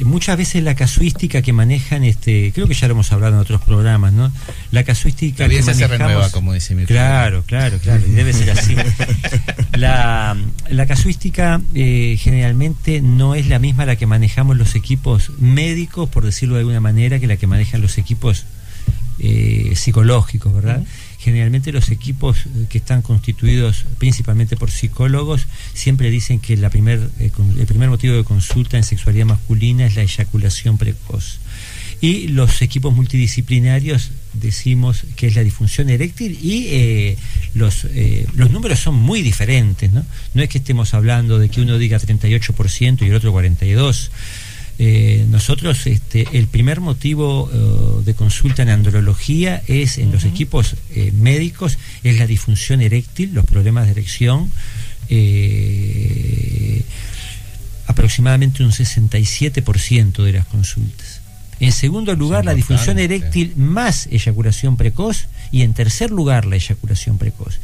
Muchas veces la casuística que manejan, creo que ya lo hemos hablado en otros programas, ¿no? La casuística que manejamos, se renueva, como dice mi claro, y debe ser así. La casuística generalmente no es la misma la que manejamos los equipos médicos, por decirlo de alguna manera, que la que manejan los equipos psicológicos, ¿verdad? Generalmente los equipos que están constituidos principalmente por psicólogos siempre dicen que el primer motivo de consulta en sexualidad masculina es la eyaculación precoz. Y los equipos multidisciplinarios decimos que es la disfunción eréctil, y los números son muy diferentes, ¿no? No es que estemos hablando de que uno diga 38% y el otro 42%. Nosotros el primer motivo de consulta en andrología es en los equipos médicos, es la disfunción eréctil, los problemas de erección, aproximadamente un 67% de las consultas. En segundo lugar, la disfunción eréctil más eyaculación precoz, y en tercer lugar, la eyaculación precoz.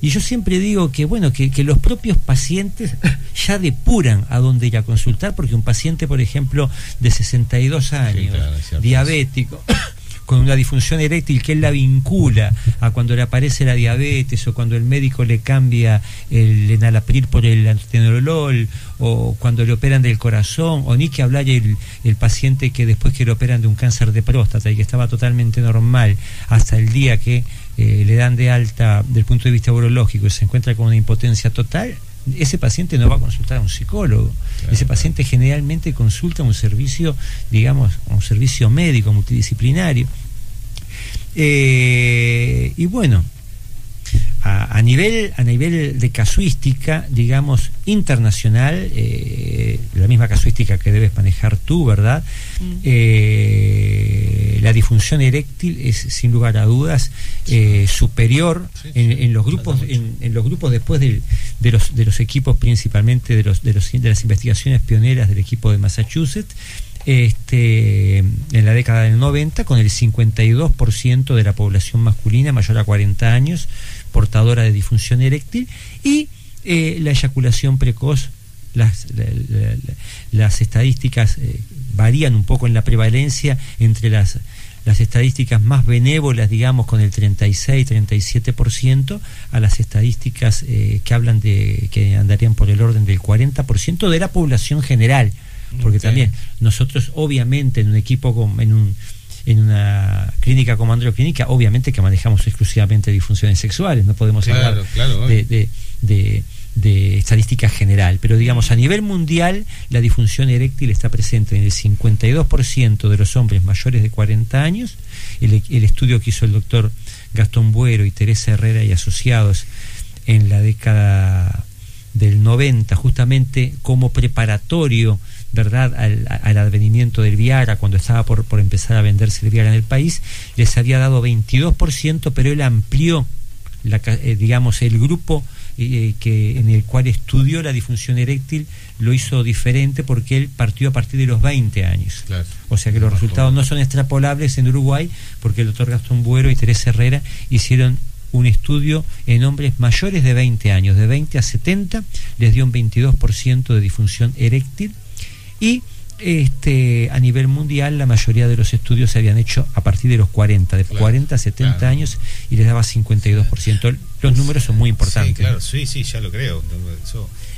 Y yo siempre digo que que los propios pacientes ya depuran a dónde ir a consultar, porque un paciente, por ejemplo, de 62 años, diabético, con una disfunción eréctil que él la vincula a cuando le aparece la diabetes, o cuando el médico le cambia el enalapril por el atenolol, o cuando le operan del corazón, o ni que hablar el paciente que después que le operan de un cáncer de próstata y que estaba totalmente normal hasta el día que le dan de alta del punto de vista urológico y se encuentra con una impotencia total, ese paciente no va a consultar a un psicólogo. Ese paciente generalmente consulta un servicio, digamos, un servicio médico multidisciplinario. Y bueno, a nivel de casuística, digamos, internacional, la misma casuística que debes manejar tú, ¿verdad? La disfunción eréctil es, sin lugar a dudas, superior en los grupos, en los grupos después de los equipos, principalmente de las investigaciones pioneras del equipo de Massachusetts, en la década del 90, con el 52% de la población masculina mayor a 40 años portadora de disfunción eréctil, y la eyaculación precoz. Las estadísticas varían un poco en la prevalencia entre las estadísticas más benévolas, digamos, con el 36-37%, a las estadísticas que hablan de que andarían por el orden del 40% de la población general. Porque también nosotros, obviamente, en un equipo en una clínica como Androclínica, obviamente que manejamos exclusivamente disfunciones sexuales, no podemos hablar de estadística general, pero digamos, a nivel mundial la disfunción eréctil está presente en el 52% de los hombres mayores de 40 años. El estudio que hizo el doctor Gastón Buero y Teresa Herrera y asociados en la década del 90, justamente como preparatorio, ¿verdad?, al advenimiento del Viagra, cuando estaba por empezar a venderse el Viagra en el país, les había dado 22%, pero él amplió digamos, el grupo en el cual estudió la disfunción eréctil, lo hizo diferente porque él partió a partir de los 20 años. Claro. O sea que los resultados no son extrapolables en Uruguay, porque el doctor Gastón Buero y Teresa Herrera hicieron un estudio en hombres mayores de 20 años, de 20 a 70, les dio un 22% de disfunción eréctil, y a nivel mundial la mayoría de los estudios se habían hecho a partir de los 40, de 40 a 70 años, y les daba 52%. Los números son muy importantes. Sí, claro, sí, ya lo creo.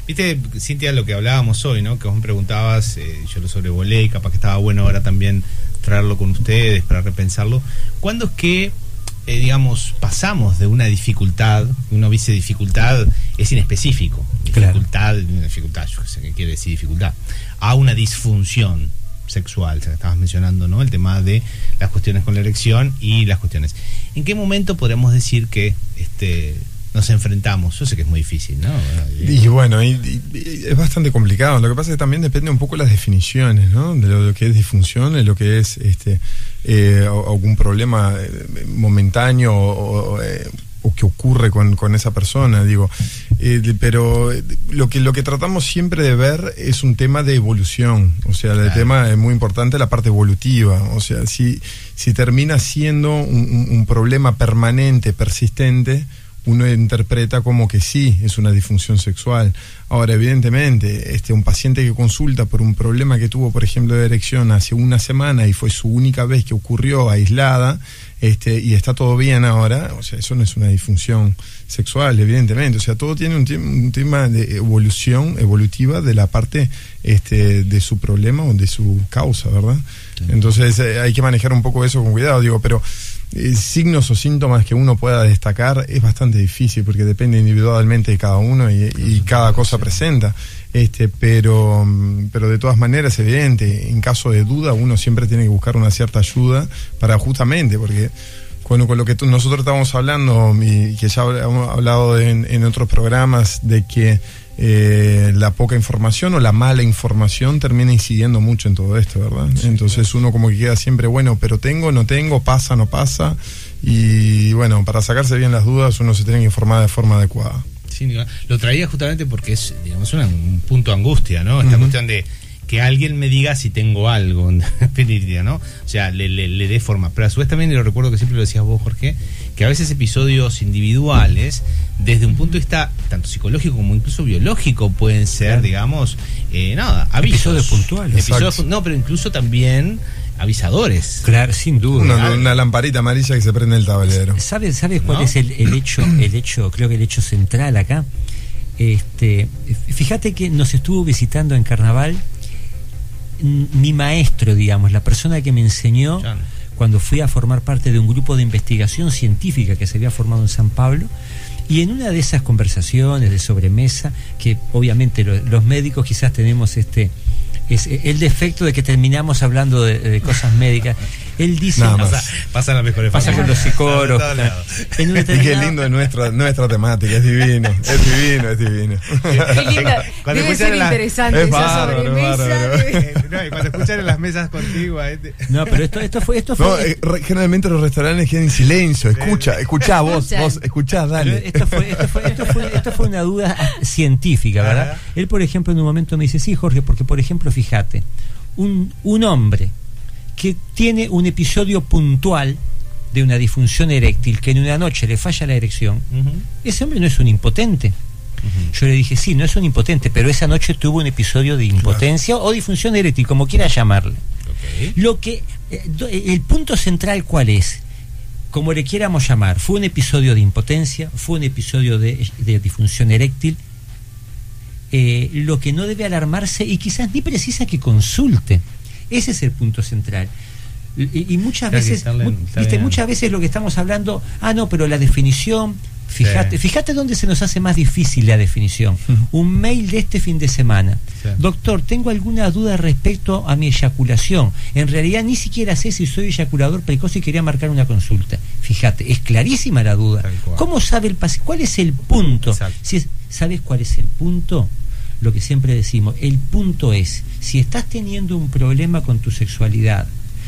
Viste, Cintia, lo que hablábamos hoy, ¿no? Que vos me preguntabas, yo lo sobrevolé, y capaz que estaba bueno ahora también traerlo con ustedes para repensarlo. ¿Cuándo es que digamos, pasamos de una dificultad, uno dice dificultad, es inespecífico, dificultad, yo sé qué quiere decir dificultad, a una disfunción sexual, o sea, estabas mencionando, ¿no?, el tema de las cuestiones con la erección y las cuestiones. ¿En qué momento podríamos decir que nos enfrentamos? Yo sé que es muy difícil, ¿no? Y bueno, y es bastante complicado. Lo que pasa es que también depende un poco de las definiciones, ¿no?, de lo que es disfunción, de lo que es algún problema momentáneo o que ocurre con esa persona, digo. Pero lo que tratamos siempre de ver es un tema de evolución. O sea, el tema es muy importante, la parte evolutiva. O sea, si termina siendo un problema permanente, persistente, uno interpreta como que sí, es una disfunción sexual. Ahora, evidentemente, un paciente que consulta por un problema que tuvo, por ejemplo, de erección hace una semana y fue su única vez que ocurrió aislada, y está todo bien ahora, o sea, eso no es una disfunción sexual, evidentemente. O sea, todo tiene un tema de evolutiva de la parte de su problema o de su causa, ¿verdad? Sí. Entonces hay que manejar un poco eso con cuidado, digo, pero signos o síntomas que uno pueda destacar es bastante difícil porque depende individualmente de cada uno y cada cosa presenta. Pero de todas maneras, evidente, en caso de duda uno siempre tiene que buscar una cierta ayuda para justamente, porque con lo que nosotros estamos hablando y que ya hemos hablado en otros programas, de que la poca información o la mala información termina incidiendo mucho en todo esto, ¿verdad? Sí, entonces claro. Uno como que queda siempre, bueno, pero tengo, no tengo, pasa, no pasa, y bueno, para sacarse bien las dudas uno se tiene que informar de forma adecuada. Sí, lo traía justamente porque es, digamos, un punto de angustia, ¿no? Esta cuestión de que alguien me diga si tengo algo, ¿no? O sea, le dé forma. Pero a su vez también, y lo recuerdo que siempre lo decías vos, Jorge, que a veces episodios individuales, desde un punto de vista tanto psicológico como incluso biológico, pueden ser, digamos, avisos. Episodios puntuales. No, pero incluso también avisadores. Claro, sin duda. Una lamparita amarilla que se prende el tablero. ¿Sabes cuál es el hecho, creo que el hecho central acá? Fíjate que nos estuvo visitando en Carnaval mi maestro, digamos, la persona que me enseñó cuando fui a formar parte de un grupo de investigación científica que se había formado en San Pablo, y en una de esas conversaciones de sobremesa, que obviamente los médicos quizás tenemos es el defecto de que terminamos hablando de cosas médicas. Él dice, pasa las mejores pasa con los psicólogos. Y qué lindo es nuestra temática, es divino. Qué lindo. Debe ser interesante esa sobremesa. Cuando escuchan en las mesas contigo. No, pero esto fue. Generalmente los restaurantes quedan en silencio. Escuchá vos, escuchá, dale. Esto fue una duda científica, ¿verdad? Él, por ejemplo, en un momento me dice, sí, Jorge, porque, por ejemplo, fíjate, un hombre que tiene un episodio puntual de una disfunción eréctil, que en una noche le falla la erección, ese hombre no es un impotente. Yo le dije, sí, no es un impotente, pero esa noche tuvo un episodio de impotencia o disfunción eréctil, como quiera llamarle. Lo que el punto central, ¿cuál es? Como le quieramos llamar, fue un episodio de impotencia, fue un episodio de disfunción eréctil. Lo que no debe alarmarse y quizás ni precisa que consulte. Ese es el punto central. Y muchas veces, muchas veces lo que estamos hablando, pero la definición, fíjate dónde se nos hace más difícil la definición. Un mail de este fin de semana. Doctor, tengo alguna duda respecto a mi eyaculación. En realidad ni siquiera sé si soy eyaculador precoz y quería marcar una consulta. Fíjate, es clarísima la duda. ¿Cómo sabe el paciente? ¿Cuál es el punto? ¿Sabes cuál es el punto? Lo que siempre decimos, el punto es, si estás teniendo un problema con tu sexualidad,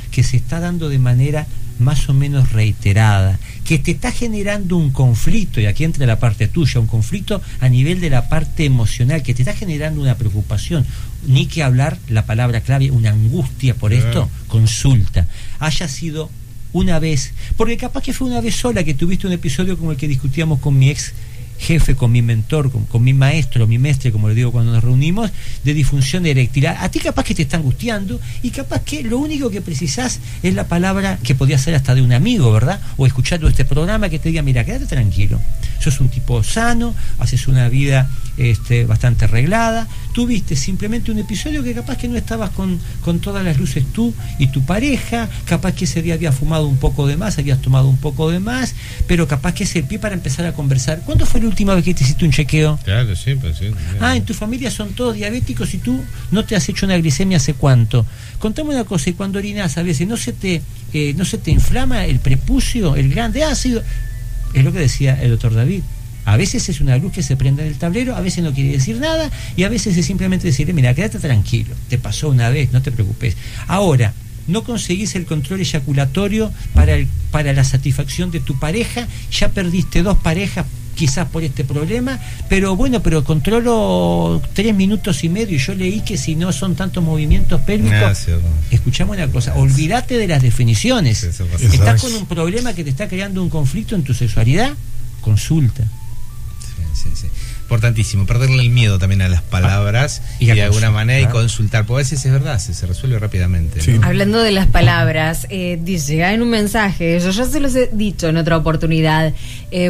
que se está dando de manera más o menos reiterada, que te está generando un conflicto, y aquí entra la parte tuya, un conflicto a nivel de la parte emocional, que te está generando una preocupación, ni que hablar, la palabra clave, una angustia por esto, consulta. Haya sido una vez, porque capaz que fue una vez sola que tuviste un episodio como el que discutíamos con mi ex jefe, con mi mentor, con mi maestro, mi mestre, como le digo cuando nos reunimos, de disfunción eréctil. A ti capaz que te está angustiando y capaz que lo único que precisás es la palabra que podía ser hasta de un amigo, ¿verdad? O escuchando este programa que te diga, mira, quédate tranquilo, sos un tipo sano, haces una vida bastante arreglada, tuviste simplemente un episodio que capaz que no estabas con todas las luces tú y tu pareja, capaz que ese día habías fumado un poco de más, habías tomado un poco de más, pero capaz que es el pie para empezar a conversar. ¿Cuándo fue la última vez que te hiciste un chequeo? Claro, sí, pues sí. En tu familia son todos diabéticos y tú no te has hecho una glicemia ¿hace cuánto? Contame una cosa, y cuando orinas a veces no se te inflama el prepucio, el glande ácido. Es lo que decía el doctor David. A veces es una luz que se prende en el tablero, a veces no quiere decir nada, y a veces es simplemente decirle, mira, quédate tranquilo, te pasó una vez, no te preocupes. Ahora, no conseguís el control eyaculatorio para la satisfacción de tu pareja, ya perdiste 2 parejas quizás por este problema, pero controlo 3 minutos y medio, y yo leí que si no son tantos movimientos pélvicos, escuchamos una cosa, olvídate de las definiciones. Estás con un problema que te está creando un conflicto en tu sexualidad, consulta. Sí. Importantísimo, perderle el miedo también a las palabras y de alguna manera y consultar, porque a veces es verdad, se resuelve rápidamente. Sí. ¿no? Hablando de las palabras, llega en un mensaje, yo ya se los he dicho en otra oportunidad,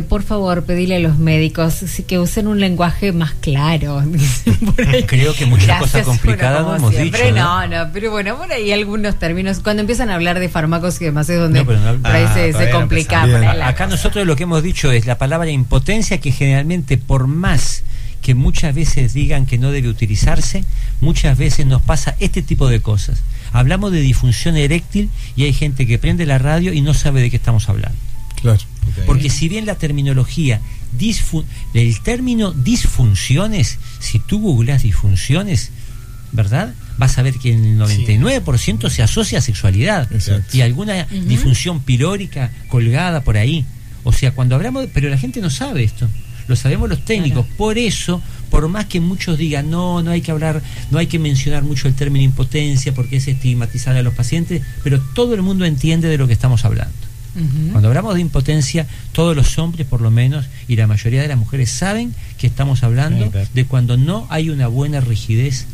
por favor, pedile a los médicos que usen un lenguaje más claro. Por ahí. Creo que muchas cosas complicadas no hemos dicho. No, pero bueno, por ahí algunos términos, cuando empiezan a hablar de fármacos y demás es donde por ahí se complica. Acá nosotros lo que hemos dicho es la palabra impotencia, que generalmente por más que muchas veces digan que no debe utilizarse, muchas veces nos pasa este tipo de cosas. Hablamos de disfunción eréctil y hay gente que prende la radio y no sabe de qué estamos hablando. Claro. Okay. Porque si bien la terminología, el término disfunciones, si tú googleas disfunciones, ¿verdad? Vas a ver que en el 99% se asocia a sexualidad. Exacto. Y alguna disfunción pilórica colgada por ahí. O sea, cuando hablamos, pero la gente no sabe esto. Lo sabemos los técnicos. Claro. Por eso, por más que muchos digan no hay que hablar, no hay que mencionar mucho el término impotencia porque es estigmatizar a los pacientes, pero todo el mundo entiende de lo que estamos hablando. Cuando hablamos de impotencia, todos los hombres por lo menos y la mayoría de las mujeres saben que estamos hablando de cuando no hay una buena rigidez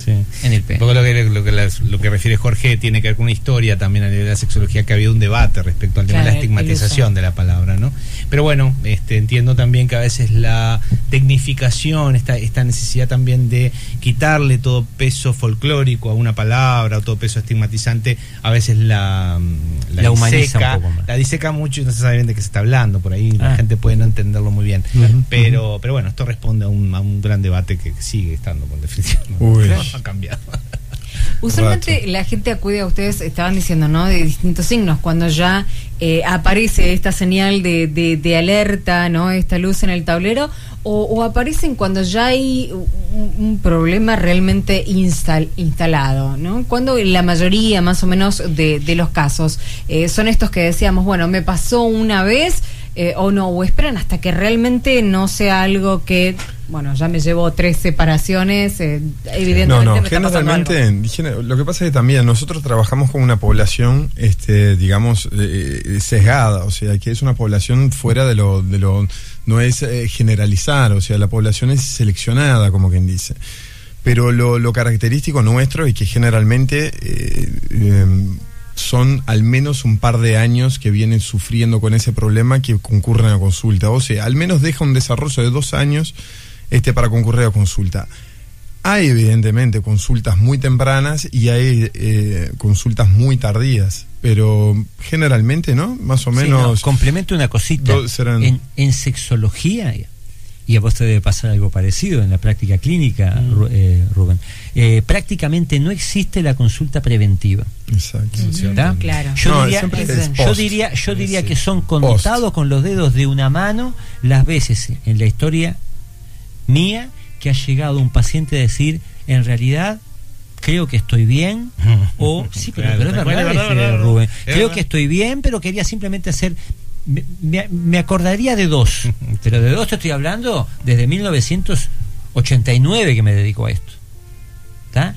en el pene. Lo que refiere Jorge tiene que ver con una historia también a nivel de la sexología, que ha habido un debate respecto al tema de la estigmatización de la palabra, ¿no? Pero bueno, entiendo también que a veces la tecnificación, esta necesidad también de quitarle todo peso folclórico a una palabra o todo peso estigmatizante, a veces la humaniza un poco más. La diseca mucho y no se sabe bien de qué se está hablando, por ahí la gente puede no entenderlo muy bien. Pero bueno, esto responde a un gran debate que sigue estando, por definición. No ha cambiado. Usualmente la gente acude a ustedes, estaban diciendo, ¿no? De distintos signos, cuando ya aparece esta señal de alerta, ¿no? Esta luz en el tablero, o aparecen cuando ya hay un problema realmente instalado, ¿no? Cuando la mayoría, más o menos, de los casos son estos que decíamos, bueno, me pasó una vez, o esperan hasta que realmente no sea algo que, bueno, ya me llevo 3 separaciones, evidentemente no, me está pasando algo. Generalmente, lo que pasa es que también nosotros trabajamos con una población, digamos, sesgada, o sea, que es una población fuera de lo no es generalizar, o sea, la población es seleccionada, como quien dice. Pero lo característico nuestro es que generalmente son al menos un par de años que vienen sufriendo con ese problema que concurren a consulta. O sea, al menos deja un desarrollo de 2 años para concurrir a consulta. Hay evidentemente consultas muy tempranas y hay consultas muy tardías, pero generalmente, ¿no? Más o menos... Complemento una cosita. En sexología, y a vos te debe pasar algo parecido en la práctica clínica, Rubén, prácticamente no existe la consulta preventiva. Exacto. Claro. Yo diría que son contados con los dedos de una mano las veces en la historia mía que ha llegado un paciente a decir, en realidad creo que estoy bien, o sí, pero es verdad, Rubén, creo que estoy bien, pero quería simplemente hacer... Me acordaría de 2, pero de 2 te estoy hablando desde 1989 que me dedico a esto. ¿Está?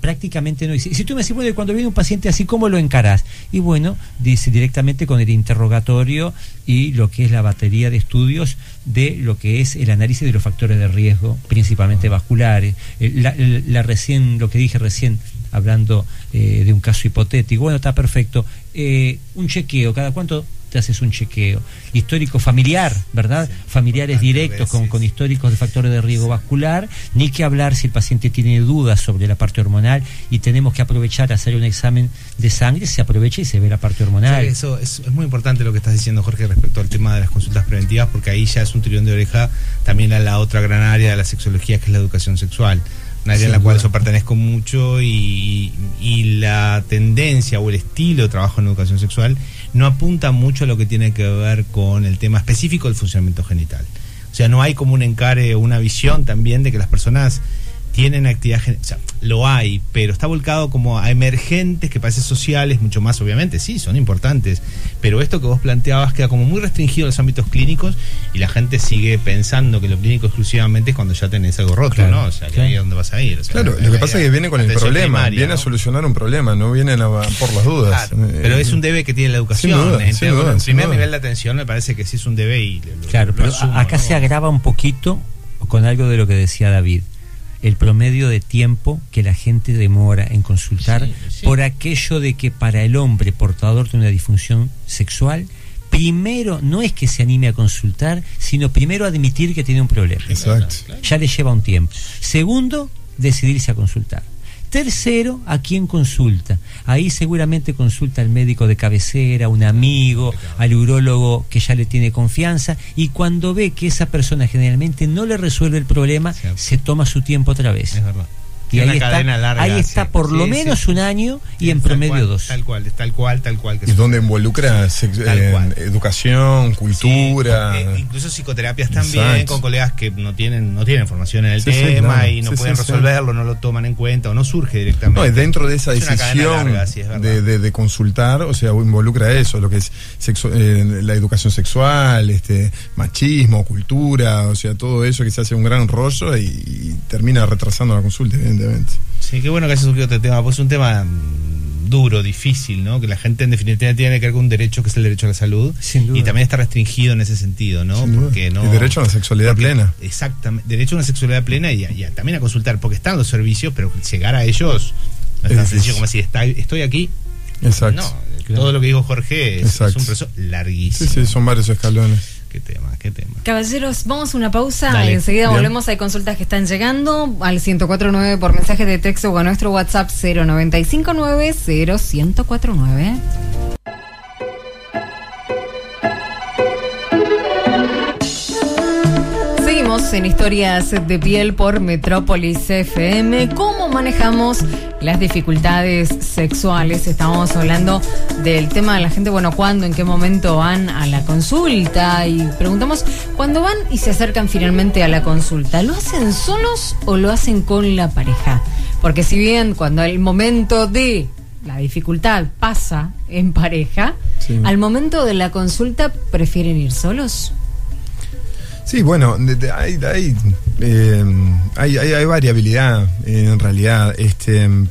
Prácticamente no existe. Si tú me decís, bueno, cuando viene un paciente así, ¿cómo lo encarás? Y bueno, dice directamente con el interrogatorio y lo que es la batería de estudios de lo que es el análisis de los factores de riesgo, principalmente vasculares. Lo que dije recién, hablando de un caso hipotético. Bueno, está perfecto. Un chequeo, ¿cada cuánto te haces un chequeo? Histórico familiar, ¿verdad? Familiares directos con históricos de factores de riesgo vascular, ni que hablar si el paciente tiene dudas sobre la parte hormonal y tenemos que aprovechar a hacer un examen de sangre, se aprovecha y se ve la parte hormonal. Sí, eso es muy importante lo que estás diciendo, Jorge, respecto al tema de las consultas preventivas, porque ahí ya es un tirón de oreja también a la otra gran área de la sexología, que es la educación sexual. Una área en la cual yo pertenezco mucho y la tendencia o el estilo de trabajo en educación sexual no apunta mucho a lo que tiene que ver con el tema específico del funcionamiento genital. O sea, no hay como un encare o una visión también de que las personas tienen actividad genital. O sea, lo hay, pero está volcado como a emergentes que parecen sociales, mucho más obviamente, sí, son importantes, pero esto que vos planteabas queda como muy restringido a los ámbitos clínicos y la gente sigue pensando que lo clínico exclusivamente es cuando ya tenés algo roto, claro, ¿no? O sea, que ahí es donde vas a ir. O sea, claro, lo que pasa es que viene con el problema, primaria, viene, ¿no?, a solucionar un problema, no vienen por las dudas. Claro, pero es un debe que tiene la educación. Sin duda, en primer nivel de atención me parece que sí es un debe y claro, pero acá se agrava un poquito con algo de lo que decía David. El promedio de tiempo que la gente demora en consultar por aquello de que para el hombre portador de una disfunción sexual, primero no es que se anime a consultar, sino primero admitir que tiene un problema. Exacto. Ya le lleva un tiempo. Segundo, decidirse a consultar. Tercero, ¿a quién consulta? Ahí seguramente consulta al médico de cabecera, un amigo, al urólogo que ya le tiene confianza, y cuando ve que esa persona generalmente no le resuelve el problema, se toma su tiempo otra vez. Es verdad. Y ahí está por lo menos un año y en promedio 2. Tal cual. Y donde involucra educación, cultura. Incluso psicoterapias también, con colegas que no tienen formación en el tema y no pueden resolverlo, no lo toman en cuenta o no surge directamente. No, dentro de esa decisión de consultar, o sea, involucra eso, lo que es la educación sexual, machismo, cultura, o sea, todo eso que se hace un gran rollo y termina retrasando la consulta, evidentemente. Sí, qué bueno que haya surgido este tema, pues es un tema duro, difícil, ¿no? Que la gente en definitiva tiene que ver con un derecho que es el derecho a la salud, y también está restringido en ese sentido, ¿no? Porque no, el derecho a una sexualidad plena. Exactamente, derecho a una sexualidad plena y también a consultar, porque están los servicios, pero llegar a ellos no es tan sencillo como decir, estoy aquí. Exacto. No, todo lo que dijo Jorge es un proceso larguísimo. Sí, son varios escalones. Qué tema. Caballeros, vamos a una pausa. Dale. Enseguida volvemos. Hay consultas que están llegando al 1049 por mensaje de texto o a nuestro WhatsApp 0959-0149. Seguimos en Historias de Piel por Metrópolis FM. ¿Cómo manejamos las dificultades sexuales? Estábamos hablando del tema de la gente, cuándo, en qué momento van a la consulta, y preguntamos, cuando van y se acercan finalmente a la consulta, ¿lo hacen solos o lo hacen con la pareja? Porque si bien cuando el momento de la dificultad pasa en pareja, al momento de la consulta prefieren ir solos. Sí, bueno, hay variabilidad en realidad,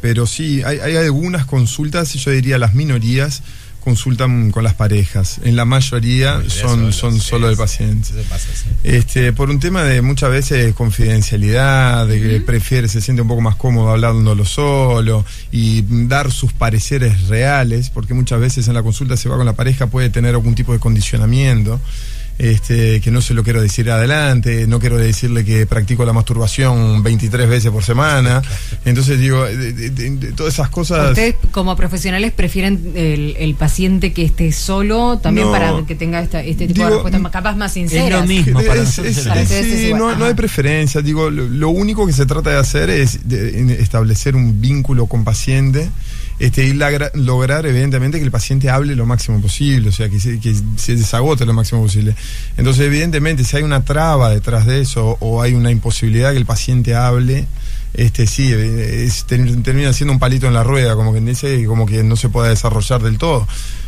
pero sí, hay algunas consultas, y yo diría las minorías consultan con las parejas. En la mayoría son solo del paciente. Por un tema de muchas veces confidencialidad, de que se siente un poco más cómodo hablándolo solo y dar sus pareceres reales, porque muchas veces en la consulta se va con la pareja, puede tener algún tipo de condicionamiento. Que no se lo quiero decir adelante, no quiero decirle que practico la masturbación 23 veces por semana. Entonces digo, de todas esas cosas. ¿Ustedes como profesionales prefieren el paciente que esté solo también para que tenga este tipo de respuestas capaz más sinceras? Es lo mismo para nosotros. No hay preferencia. Digo, lo único que se trata de hacer es establecer un vínculo con paciente. Y lograr evidentemente que el paciente hable lo máximo posible, o sea, que se desagote lo máximo posible. Entonces, evidentemente, si hay una traba detrás de eso o hay una imposibilidad que el paciente hable, termina siendo un palito en la rueda, como que no se pueda desarrollar del todo.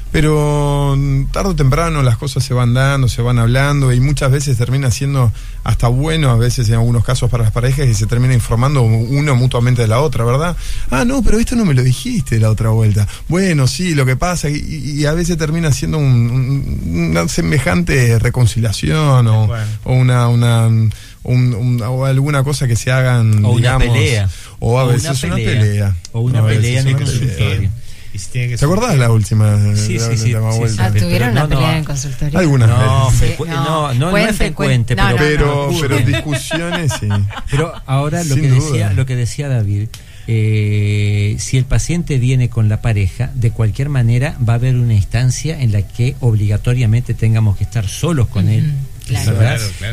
Pero tarde o temprano las cosas se van dando, se van hablando, y muchas veces termina siendo hasta bueno, a veces en algunos casos para las parejas, que se termina informando uno mutuamente de la otra, ¿verdad? Ah, no, pero esto no me lo dijiste la otra vuelta. Bueno, sí, lo que pasa, y a veces termina siendo una semejante reconciliación o alguna cosa que se hagan, o digamos, una pelea, o a veces una pelea en el consultorio. ¿Te acordás la última? Sí. ¿Tuvieron una pelea en el consultorio? Algunas veces. No es frecuente, pero discusiones sí. Pero ahora lo que decía David, si el paciente viene con la pareja, de cualquier manera va a haber una instancia en la que obligatoriamente tengamos que estar solos con él. Claro.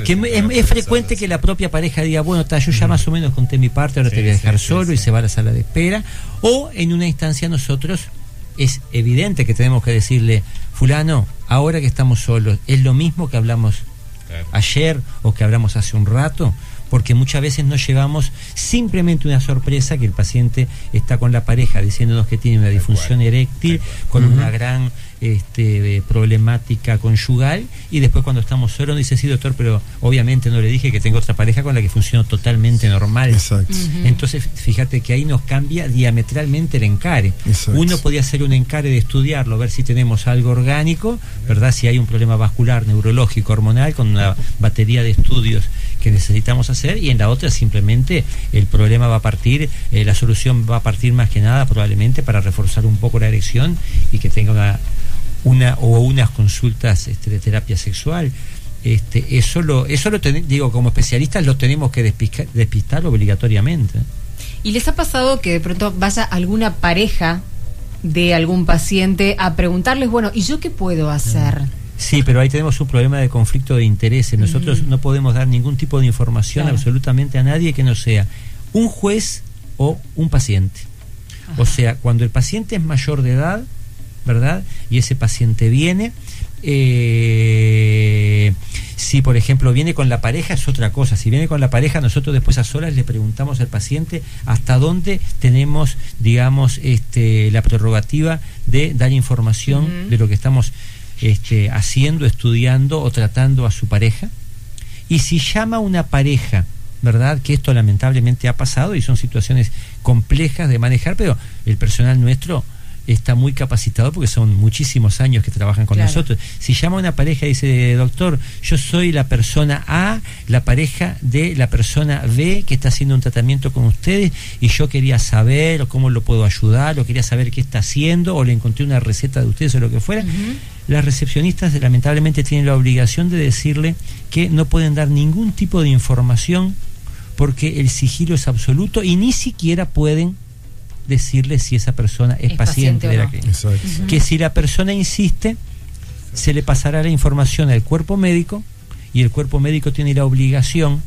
Que es frecuente que la propia pareja diga, bueno, yo ya más o menos conté mi parte, ahora te voy a dejar solo, y se va a la sala de espera. O en una instancia nosotros es evidente que tenemos que decirle, fulano, ahora que estamos solos, ¿es lo mismo que hablamos ayer o que hablamos hace un rato? Porque muchas veces nos llevamos simplemente una sorpresa, que el paciente está con la pareja diciéndonos que tiene una disfunción eréctil, con una gran problemática conyugal, y después cuando estamos solos dice, sí, doctor, pero obviamente no le dije que tengo otra pareja con la que funciona totalmente normal. Exacto. Entonces fíjate que ahí nos cambia diametralmente el encare. Exacto. Uno podía hacer un encare de estudiarlo, ver si tenemos algo orgánico, ¿verdad? Si hay un problema vascular, neurológico, hormonal, con una batería de estudios que necesitamos hacer, hacer, y en la otra simplemente el problema va a partir, la solución va a partir más que nada probablemente para reforzar un poco la erección y que tenga unas consultas de terapia sexual. Eso digo, como especialistas lo tenemos que despistar obligatoriamente. ¿Y les ha pasado que de pronto vaya alguna pareja de algún paciente a preguntarles, bueno, ¿y yo qué puedo hacer? Sí, pero ahí tenemos un problema de conflicto de intereses. Nosotros no podemos dar ningún tipo de información absolutamente a nadie que no sea un juez o un paciente. Ajá. O sea, cuando el paciente es mayor de edad, ¿verdad? Y ese paciente viene, si por ejemplo viene con la pareja es otra cosa. Si viene con la pareja, nosotros después a solas le preguntamos al paciente hasta dónde tenemos, digamos, la prerrogativa de dar información de lo que estamos haciendo, estudiando o tratando a su pareja. Y si llama una pareja, ¿verdad? Que esto lamentablemente ha pasado y son situaciones complejas de manejar, pero el personal nuestro está muy capacitado porque son muchísimos años que trabajan con nosotros. Si llama una pareja y dice, doctor, yo soy la persona A, la pareja de la persona B que está haciendo un tratamiento con ustedes y yo quería saber cómo lo puedo ayudar, o quería saber qué está haciendo, o le encontré una receta de ustedes o lo que fuera, las recepcionistas lamentablemente tienen la obligación de decirle que no pueden dar ningún tipo de información porque el sigilo es absoluto y ni siquiera pueden decirle si esa persona es paciente de la clínica. Que si la persona insiste, se le pasará la información al cuerpo médico y el cuerpo médico tiene la obligación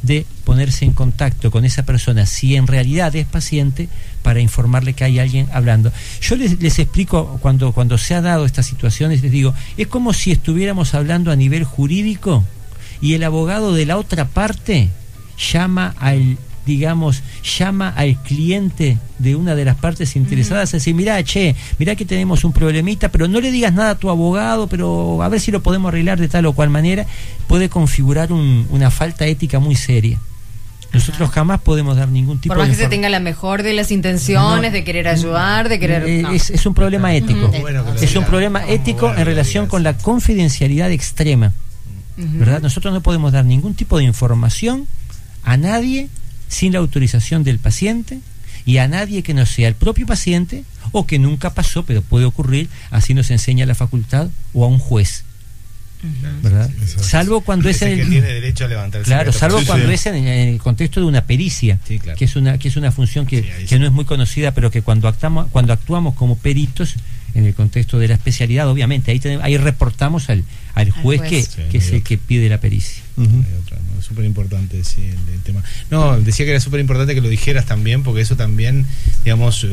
de ponerse en contacto con esa persona si en realidad es paciente para informarle que hay alguien hablando. Yo les explico cuando se ha dado estas situaciones, les digo, es como si estuviéramos hablando a nivel jurídico y el abogado de la otra parte llama al cliente de una de las partes interesadas a decir, mirá que tenemos un problemita, pero no le digas nada a tu abogado, pero a ver si lo podemos arreglar de tal o cual manera. Puede configurar una falta ética muy seria. Nosotros jamás podemos dar ningún tipo de... Por más que se tenga la mejor de las intenciones, de querer ayudar, de querer... Es un problema ético. Es un problema ético en relación con la confidencialidad extrema. ¿Verdad? Nosotros no podemos dar ningún tipo de información a nadie sin la autorización del paciente y a nadie que no sea el propio paciente o que nunca pasó, pero puede ocurrir, así nos enseña la facultad, o a un juez. ¿Verdad? Salvo cuando es en el, que tiene derecho a levantar el secreto. Salvo cuando es en el contexto de una pericia, que es una función que no es muy conocida, pero que cuando actuamos como peritos en el contexto de la especialidad, obviamente ahí reportamos al juez que es el que pide la pericia. Es súper importante el tema. No, decía que era súper importante que lo dijeras también, porque eso también, digamos,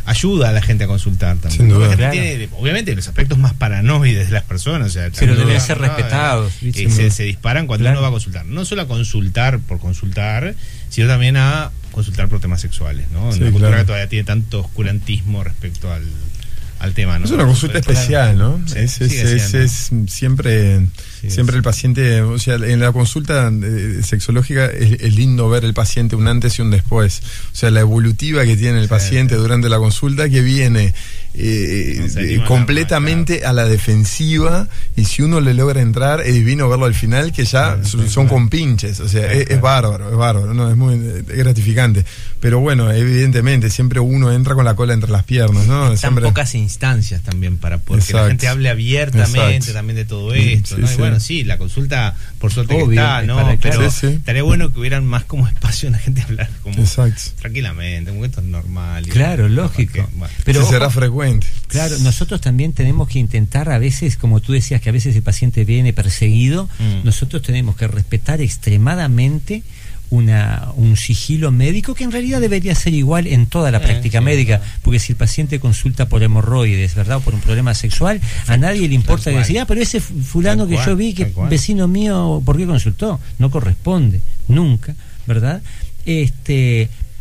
ayuda a la gente a consultar también. Sin duda. La gente tiene, obviamente, los aspectos más paranoides de las personas, o sea, pero deben ser respetados. Se disparan cuando uno va a consultar. No solo a consultar por consultar, sino también a consultar por temas sexuales, ¿no? En una cultura que todavía tiene tanto oscurantismo respecto al tema, ¿no? Es una consulta especial, ¿no? Es siempre el paciente, o sea, en la consulta sexológica es lindo ver el paciente un antes y un después. O sea, la evolutiva que tiene el paciente durante la consulta, que viene completamente a la defensiva, y si uno le logra entrar, es divino verlo al final, que ya son compinches. O sea, es bárbaro, ¿no? Es muy gratificante. Pero bueno, evidentemente, siempre uno entra con la cola entre las piernas, ¿no? Están pocas instancias también para poder que la gente hable abiertamente también de todo esto, ¿no? Y bueno, la consulta, por suerte que está, ¿no? Pero estaría bueno que hubieran más como espacio en la gente hablar como tranquilamente, como que esto es normal. Claro, lógico. Pero será frecuente. Claro, nosotros también tenemos que intentar a veces, como tú decías, que a veces el paciente viene perseguido, nosotros tenemos que respetar extremadamente un sigilo médico, que en realidad debería ser igual en toda la práctica médica, porque si el paciente consulta por hemorroides, ¿verdad?, o por un problema sexual, a nadie le importa decir, pero ese fulano que yo vi, que vecino mío, ¿por qué consultó? No corresponde, nunca, ¿verdad?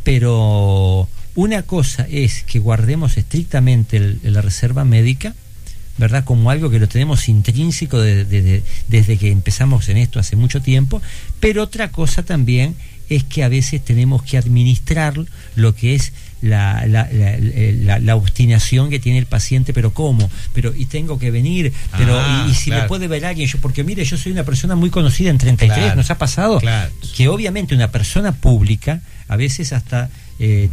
Pero una cosa es que guardemos estrictamente la reserva médica, ¿verdad?, como algo que lo tenemos intrínseco desde que empezamos en esto hace mucho tiempo, pero otra cosa también es que a veces tenemos que administrar lo que es la obstinación que tiene el paciente, pero ¿cómo? Y tengo que venir, y si me puede ver alguien, porque mire, yo soy una persona muy conocida en 33, ¿nos ha pasado? Que obviamente una persona pública, a veces hasta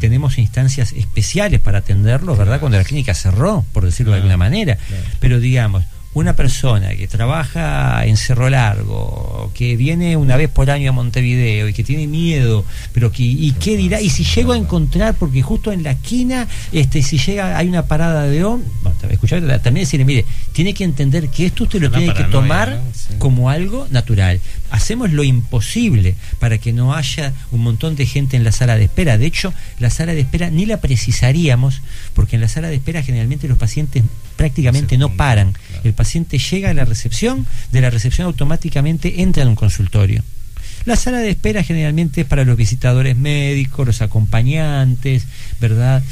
tenemos instancias especiales para atenderlo, ¿verdad? Cuando la clínica cerró, por decirlo de alguna manera, pero digamos, una persona que trabaja en Cerro Largo, que viene una vez por año a Montevideo y que tiene miedo, pero ¿qué dirá? Y si llego a encontrar, porque justo en la esquina, si llega, hay una parada de escuchar, también decirle, mire, tiene que entender que esto usted lo tiene que tomar como algo natural. Hacemos lo imposible para que no haya un montón de gente en la sala de espera. De hecho, la sala de espera ni la precisaríamos, porque en la sala de espera generalmente los pacientes prácticamente no paran. El paciente llega a la recepción, de la recepción automáticamente entra en un consultorio. La sala de espera generalmente es para los visitadores médicos, los acompañantes, ¿verdad?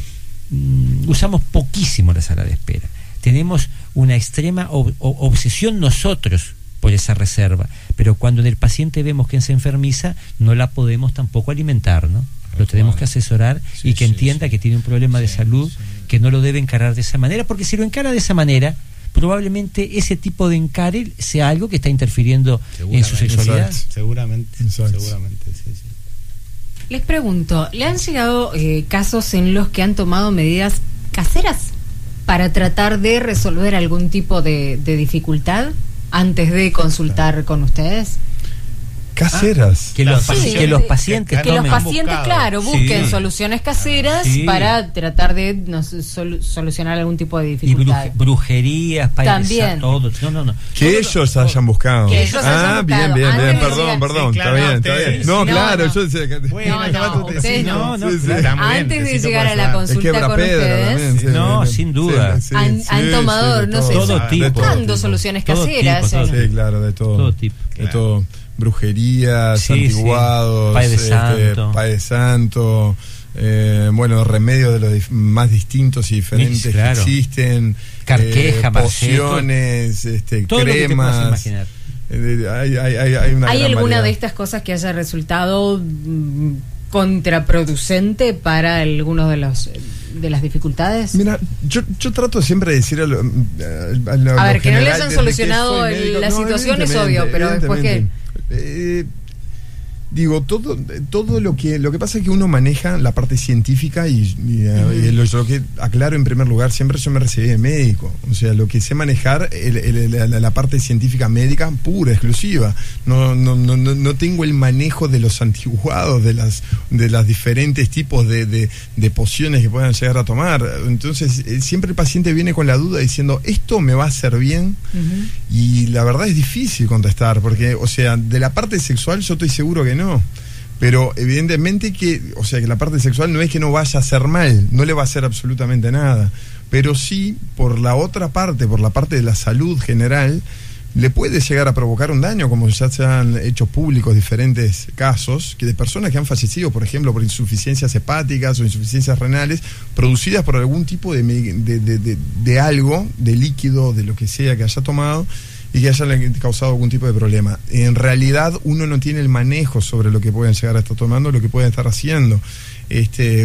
Usamos poquísimo la sala de espera. Tenemos una extrema obsesión nosotros por esa reserva, pero cuando en el paciente vemos que se enfermiza, no la podemos tampoco alimentar, ¿no? Lo tenemos que asesorar y que entienda que tiene un problema de salud, que no lo debe encarar de esa manera, porque si lo encara de esa manera, probablemente ese tipo de encare sea algo que está interfiriendo en su sexualidad. Seguramente. Sí. Les pregunto, ¿le han llegado casos en los que han tomado medidas caseras para tratar de resolver algún tipo de dificultad antes de consultar con ustedes? Caseras. Que los pacientes busquen soluciones caseras para tratar de solucionar algún tipo de dificultad. Y brujerías, también. Todo. No. Que ellos hayan buscado. Bien, perdón. Está bien. No, claro, yo decía que... Antes de llegar a la consulta con ustedes, sin duda. Han tomado, buscando soluciones caseras. Sí, claro, de todo. De todo. Brujerías, santiguados, Padre Santo, remedios de los más distintos y diferentes que existen, carqueja, pociones, cremas. ¿Hay alguna de estas cosas que haya resultado contraproducente para algunos de las dificultades? Mira, yo trato siempre de decir a ver, que no le hayan solucionado la situación es obvio, pero después que... digo, todo lo que pasa es que uno maneja la parte científica y lo que aclaro en primer lugar, siempre yo me recibí de médico, o sea, lo que sé manejar la parte científica médica pura, exclusiva. No tengo el manejo de los antiguados, de las diferentes tipos de pociones que puedan llegar a tomar. Entonces siempre el paciente viene con la duda diciendo, ¿esto me va a hacer bien? Y la verdad es difícil contestar, porque, o sea, de la parte sexual yo estoy seguro que no, pero evidentemente que la parte sexual no es que no vaya a hacer mal, no le va a hacer absolutamente nada, pero sí por la otra parte, por la parte de la salud general, le puede llegar a provocar un daño, como ya se han hecho públicos diferentes casos, que de personas que han fallecido, por ejemplo, por insuficiencias hepáticas o insuficiencias renales, producidas por algún tipo de algo, de líquido, de lo que sea que haya tomado, y que hayan causado algún tipo de problema. En realidad uno no tiene el manejo sobre lo que pueden llegar a estar tomando, lo que pueden estar haciendo.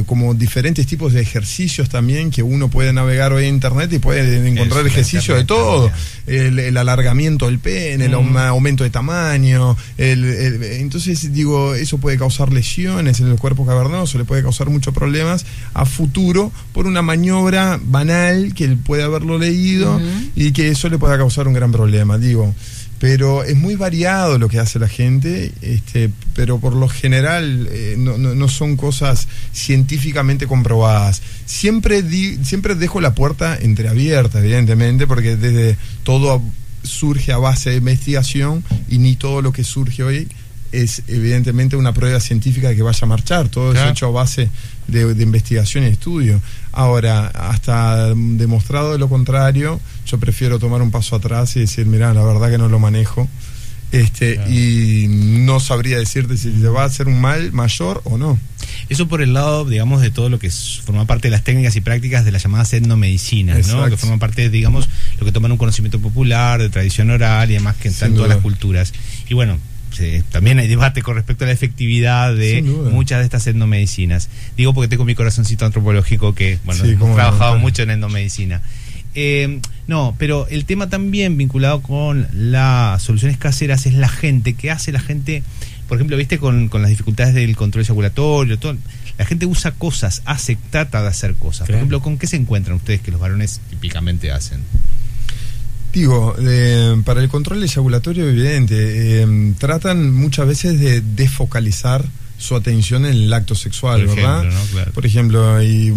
Como diferentes tipos de ejercicios también que uno puede navegar hoy en internet y puede encontrar ejercicios de todo, el alargamiento del pene, el aumento de tamaño, entonces digo, eso puede causar lesiones en el cuerpo cavernoso, le puede causar muchos problemas a futuro por una maniobra banal que él puede haberlo leído y que eso le pueda causar un gran problema, digo. Pero es muy variado lo que hace la gente, pero por lo general no son cosas científicamente comprobadas. Siempre dejo la puerta entreabierta, evidentemente, porque desde todo surge a base de investigación y ni todo lo que surge hoy es evidentemente una prueba científica que vaya a marchar, todo es hecho a base de investigación y estudio. Ahora, hasta demostrado de lo contrario, yo prefiero tomar un paso atrás y decir, mirá, la verdad que no lo manejo, y no sabría decirte si te va a hacer un mal mayor o no. Eso por el lado, digamos, de todo lo que forma parte de las técnicas y prácticas de las llamadas etnomedicinas, ¿no? Que forman parte, digamos, lo que toman un conocimiento popular, de tradición oral y demás que está en todas las culturas. Y bueno, también hay debate con respecto a la efectividad de muchas de estas endomedicinas. Digo porque tengo mi corazoncito antropológico que, bueno, hemos trabajado mucho en endomedicina. No, pero el tema también vinculado con las soluciones caseras es la gente, ¿qué hace la gente? Por ejemplo, viste, con las dificultades del control eyaculatorio, todo, la gente usa cosas, trata de hacer cosas. Por ejemplo, ¿con qué se encuentran ustedes que los varones típicamente hacen? Digo, para el control eyaculatorio, evidente, tratan muchas veces de desfocalizar su atención en el acto sexual, por ejemplo, ¿verdad? ¿No? Claro. Por ejemplo, hay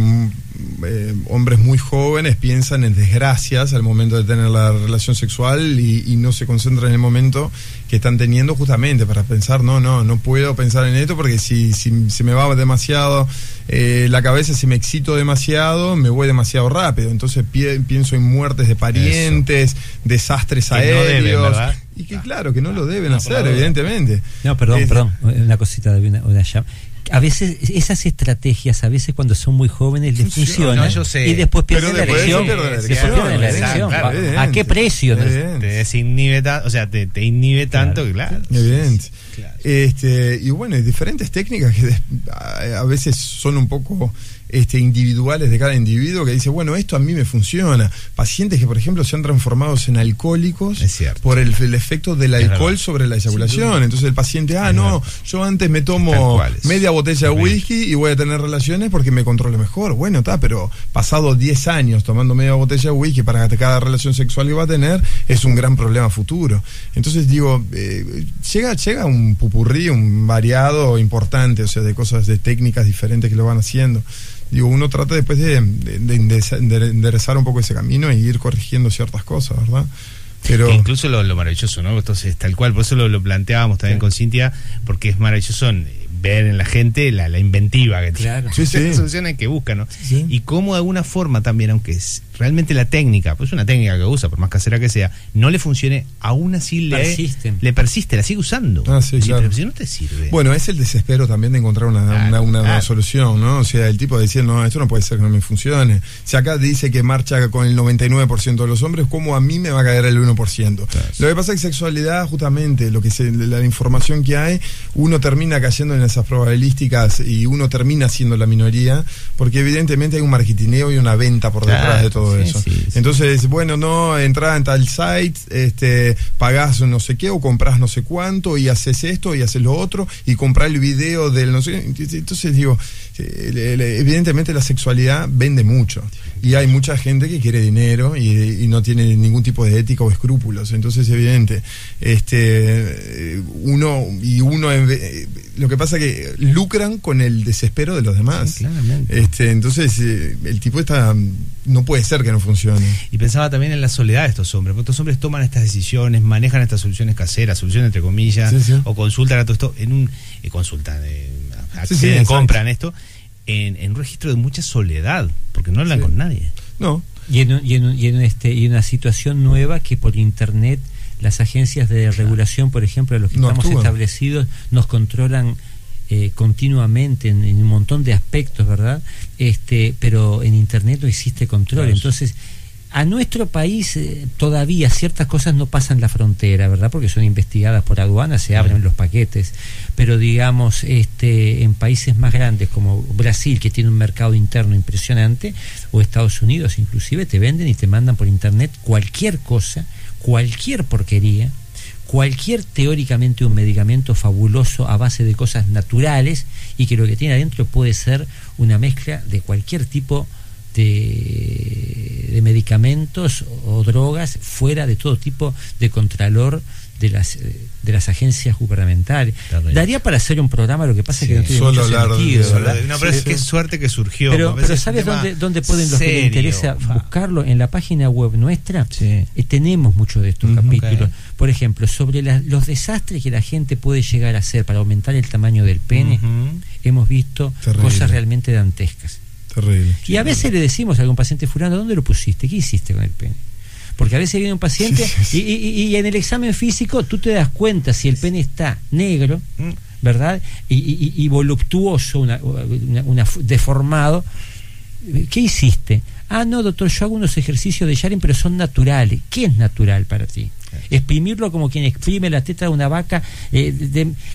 hombres muy jóvenes piensan en desgracias al momento de tener la relación sexual y no se concentran en el momento que están teniendo, justamente para pensar, no puedo pensar en esto porque si se me va demasiado la cabeza, si me excito demasiado, me voy demasiado rápido. Entonces pienso en muertes de parientes, desastres que aéreos. No deben, y que claro, que no lo deben hacer, evidentemente. No, perdón, una cosita de una llama. A veces esas estrategias, cuando son muy jóvenes les funcionan, y después pierden la elección. ¿A qué precio? Te desinhibe te inhibe tanto, claro. Evidente. Claro. Y bueno, hay diferentes técnicas que a veces son un poco individuales de cada individuo, que dice, bueno, esto a mí me funciona. Pacientes que, por ejemplo, se han transformado en alcohólicos por el efecto del alcohol sobre la eyaculación. Entonces el paciente, yo antes me tomo media botella de whisky y voy a tener relaciones porque me controlo mejor. Bueno, pero pasado 10 años tomando media botella de whisky para cada relación sexual que va a tener, es un gran problema futuro. Entonces digo, llega un pupurrí, un variado importante, de cosas, de técnicas diferentes que lo van haciendo. Digo, uno trata después de enderezar un poco ese camino y ir corrigiendo ciertas cosas, ¿verdad? Pero que incluso lo maravilloso, ¿no? Entonces, tal cual, por eso lo planteábamos también con Cintia, porque es maravilloso ver en la gente la inventiva que tiene. Claro. Las soluciones que buscan, ¿no? Sí. Y cómo de alguna forma también, aunque es realmente la técnica, pues es una técnica que usa, por más casera que sea, no le funcione, aún así le persiste, la sigue usando. Claro. Pero si no te sirve. Bueno, es el desespero también de encontrar una solución, ¿no? O sea, el tipo de decir, no, esto no puede ser que no me funcione. Si acá dice que marcha con el 99% de los hombres, ¿cómo a mí me va a caer el 1%? Claro. Lo que pasa es que sexualidad, justamente, la información que hay, uno termina cayendo en esas probabilísticas y uno termina siendo la minoría, porque evidentemente hay un marketineo y una venta por detrás de todo eso. Sí. Entonces, bueno, entrá en tal site, pagás no sé qué o comprás no sé cuánto y haces esto y haces lo otro y comprás el video del no sé qué. Entonces digo, evidentemente la sexualidad vende mucho y hay mucha gente que quiere dinero y no tiene ningún tipo de ética o escrúpulos. Entonces, evidente, uno lo que pasa es que lucran con el desespero de los demás. Sí, claramente. Entonces, el tipo no puede ser que no funcione. Y pensaba también en la soledad de estos hombres, porque estos hombres toman estas decisiones, manejan estas soluciones caseras, soluciones entre comillas, o consultan a todo esto compran esto en un registro de mucha soledad, porque no hablan con nadie. No. Y en una situación nueva que por internet las agencias de regulación, por ejemplo, a los que estamos establecidos, nos controlan continuamente en un montón de aspectos, ¿verdad? Pero en internet no existe control. Claro. Entonces, a nuestro país todavía ciertas cosas no pasan la frontera, ¿verdad? Porque son investigadas por aduanas, se abren los paquetes. Pero digamos, en países más grandes como Brasil, que tiene un mercado interno impresionante, o Estados Unidos inclusive, te venden y te mandan por internet cualquier cosa, cualquier porquería, cualquier teóricamente un medicamento fabuloso a base de cosas naturales y que lo que tiene adentro puede ser una mezcla de cualquier tipo de medicamentos o drogas fuera de todo tipo de contralor de las agencias gubernamentales. Daría para hacer un programa, lo que pasa es que no tiene mucho sentido. Pero es que suerte que surgió. Pero ¿sabes dónde pueden los que les interesa buscarlo? En la página web nuestra tenemos muchos de estos capítulos. Por ejemplo, sobre los desastres que la gente puede llegar a hacer para aumentar el tamaño del pene, hemos visto cosas realmente dantescas. Terrible. Y a veces le decimos a algún paciente, fulano, ¿dónde lo pusiste? ¿Qué hiciste con el pene? Porque a veces viene un paciente y en el examen físico tú te das cuenta si el pene está negro, ¿verdad? Y voluptuoso, deformado. ¿Qué hiciste? No, doctor, yo hago unos ejercicios de Sharing, pero son naturales. ¿Qué es natural para ti? exprimirlo como quien exprime la teta de una vaca.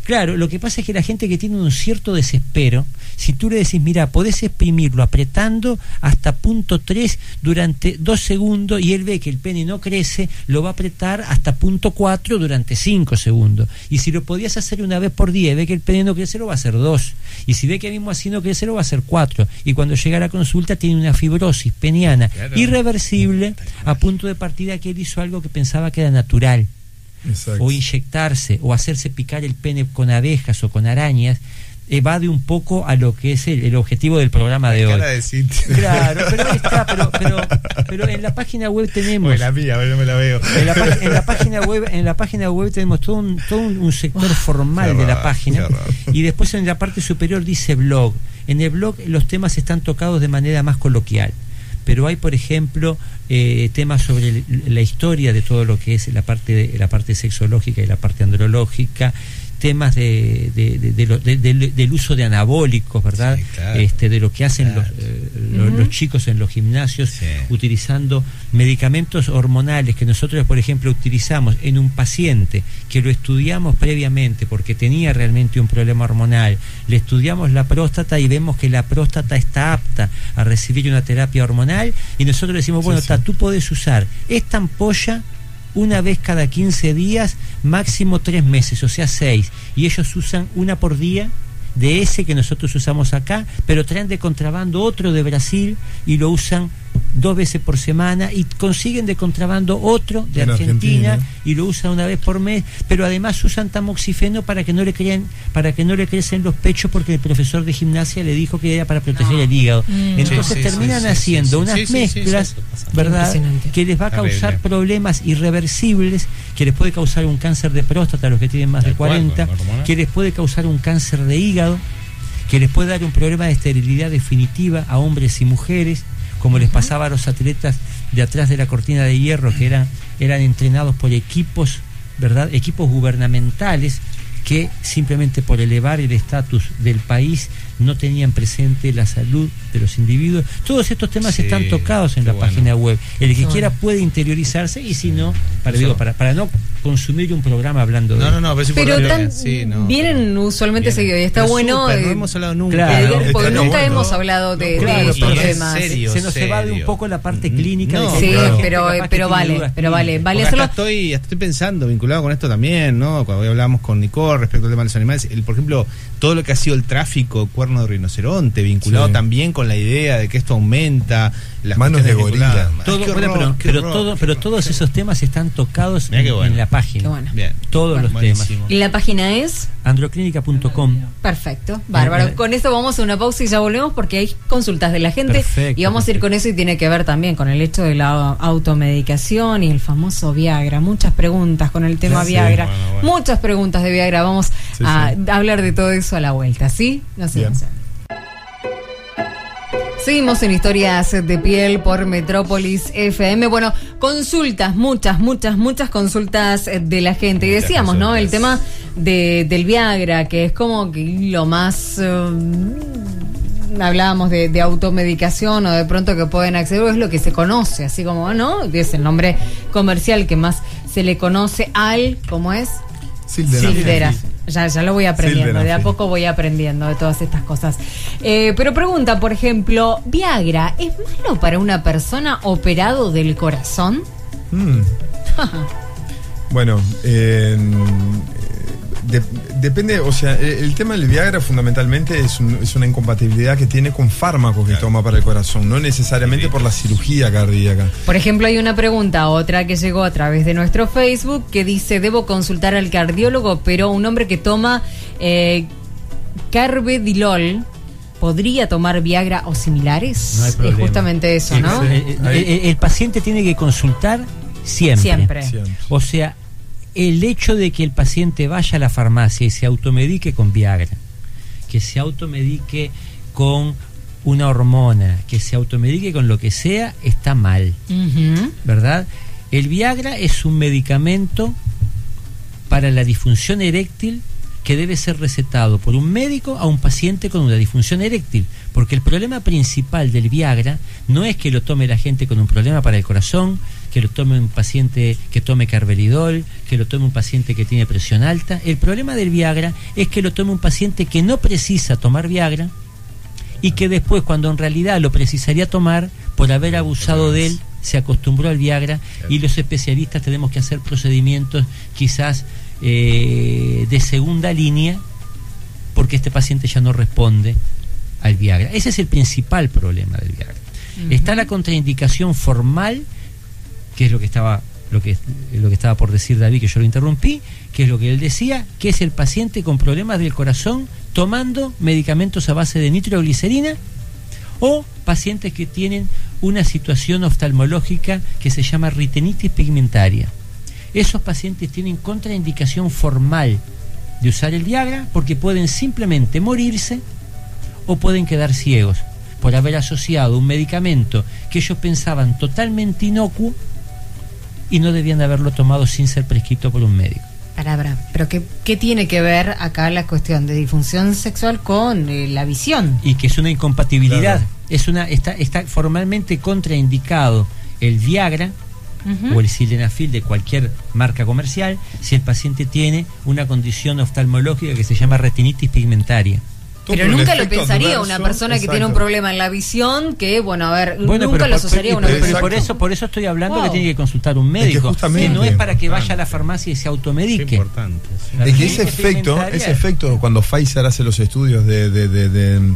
Claro, lo que pasa es que la gente que tiene un cierto desespero, si tú le decís, mira, podés exprimirlo apretando hasta punto 3 durante 2 segundos y él ve que el pene no crece, lo va a apretar hasta punto 4 durante 5 segundos. Y si lo podías hacer una vez por día y ve que el pene no crece, lo va a hacer 2. Y si ve que mismo así no crece, lo va a hacer 4. Y cuando llega a la consulta tiene una fibrosis peniana irreversible, a punto de partida que él hizo algo que pensaba que era natural. Exacto. O inyectarse o hacerse picar el pene con abejas o con arañas, evade un poco a lo que es el objetivo del programa de hoy. Claro, pero ahí está, pero en la página web tenemos. La mía, no me la veo. En la página web tenemos todo un sector formal de la página, y después en la parte superior dice blog. En el blog los temas están tocados de manera más coloquial, pero hay, por ejemplo, temas sobre la historia de todo lo que es la parte sexológica y la parte andrológica, temas del uso de anabólicos, ¿verdad? Sí, claro. De lo que hacen los chicos en los gimnasios, utilizando medicamentos hormonales que nosotros, por ejemplo, utilizamos en un paciente que lo estudiamos previamente porque tenía realmente un problema hormonal, le estudiamos la próstata y vemos que la próstata está apta a recibir una terapia hormonal, y nosotros le decimos, bueno, tú podés usar esta ampolla una vez cada 15 días, máximo 3 meses, o sea 6, y ellos usan una por día de ese que nosotros usamos acá, pero traen de contrabando otro de Brasil y lo usan 2 veces por semana, y consiguen de contrabando otro de Argentina y lo usan una vez por mes, pero además usan tamoxifeno para que no le crecen los pechos, porque el profesor de gimnasia le dijo que era para proteger el hígado. Entonces terminan haciendo unas mezclas, ¿verdad?, que les va a causar problemas irreversibles, que les puede causar un cáncer de próstata a los que tienen más de 40, que les puede causar un cáncer de hígado, que les puede dar un problema de esterilidad definitiva a hombres y mujeres, como les pasaba a los atletas de atrás de la cortina de hierro, que eran entrenados por equipos, ¿verdad?, equipos gubernamentales, que simplemente por elevar el estatus del país no tenían presente la salud de los individuos. Todos estos temas están tocados en la página web. El que quiera puede interiorizarse, y si no, para no consumir un programa hablando de pero vienen usualmente seguido, y está bueno. No hemos hablado nunca. Claro, porque nunca hemos hablado de estos temas. Se nos evade un poco la parte clínica. Pero vale hacerlo. Estoy pensando, vinculado con esto también, ¿no? Cuando hoy hablamos con Nicole respecto al tema de los animales, por ejemplo, todo lo que ha sido el tráfico cuerno de rinoceronte, vinculado también con la idea de que esto aumenta las manos de gorila. Pero todos esos temas están tocados en la página. Bien. Todos los temas. ¿Y la página es? androclínica.com. Perfecto, bárbaro. Con esto vamos a una pausa y ya volvemos, porque hay consultas de la gente. Y vamos a ir con eso, y tiene que ver también con el hecho de la automedicación y el famoso Viagra. Muchas preguntas con el tema Viagra. Bueno. Muchas preguntas de Viagra. Vamos a hablar de todo eso a la vuelta, ¿sí? No sé. Seguimos en Historias de Piel por Metrópolis FM. Bueno, consultas, muchas consultas de la gente. Y decíamos, ¿no? El tema del Viagra, que es como que lo más... hablábamos de automedicación, o de pronto que pueden acceder, es lo que se conoce, así como, ¿no? Es el nombre comercial que más se le conoce al... ¿Cómo es? Sildenafil. Ya lo voy aprendiendo, de a poco voy aprendiendo de todas estas cosas. Pero pregunta, por ejemplo, ¿Viagra es malo para una persona operado del corazón? Bueno, depende, o sea, el tema del Viagra fundamentalmente es una incompatibilidad que tiene con fármacos que toma para el corazón, no necesariamente por la cirugía cardíaca. Por ejemplo, hay una pregunta, otra que llegó a través de nuestro Facebook, que dice: debo consultar al cardiólogo, pero un hombre que toma Carvedilol, ¿podría tomar Viagra o similares? No hay problema. Es justamente eso, ¿no? El paciente tiene que consultar siempre. O sea, el hecho de que el paciente vaya a la farmacia y se automedique con Viagra, que se automedique con una hormona, que se automedique con lo que sea, está mal, ¿verdad? El Viagra es un medicamento para la disfunción eréctil que debe ser recetado por un médico a un paciente con una disfunción eréctil, porque el problema principal del Viagra no es que lo tome la gente con un problema para el corazón, que lo tome un paciente que tome carvedilol, que lo tome un paciente que tiene presión alta. El problema del Viagra es que lo tome un paciente que no precisa tomar Viagra y que después, cuando en realidad lo precisaría tomar, por haber abusado de él, se acostumbró al Viagra, y los especialistas tenemos que hacer procedimientos quizás de segunda línea porque este paciente ya no responde al Viagra. Ese es el principal problema del Viagra. Está la contraindicación formal, que es lo que estaba por decir David, que yo lo interrumpí, que es lo que él decía, que es el paciente con problemas del corazón tomando medicamentos a base de nitroglicerina, o pacientes que tienen una situación oftalmológica que se llama retinitis pigmentaria. Esos pacientes tienen contraindicación formal de usar el Viagra porque pueden simplemente morirse o pueden quedar ciegos por haber asociado un medicamento que ellos pensaban totalmente inocuo y no debían haberlo tomado sin ser prescrito por un médico. Pero ¿qué tiene que ver acá la cuestión de disfunción sexual con la visión? Y que es una incompatibilidad. Claro. Está formalmente contraindicado el Viagra o el sildenafil de cualquier marca comercial si el paciente tiene una condición oftalmológica que se llama retinitis pigmentaria. Pero nunca lo pensaría una persona que tiene un problema en la visión, que nunca lo asociaría a una persona. Por eso estoy hablando que tiene que consultar un médico, que no es para que vaya a la farmacia y se automedique. Es importante. Sí. Es que ese efecto, cuando Pfizer hace los estudios de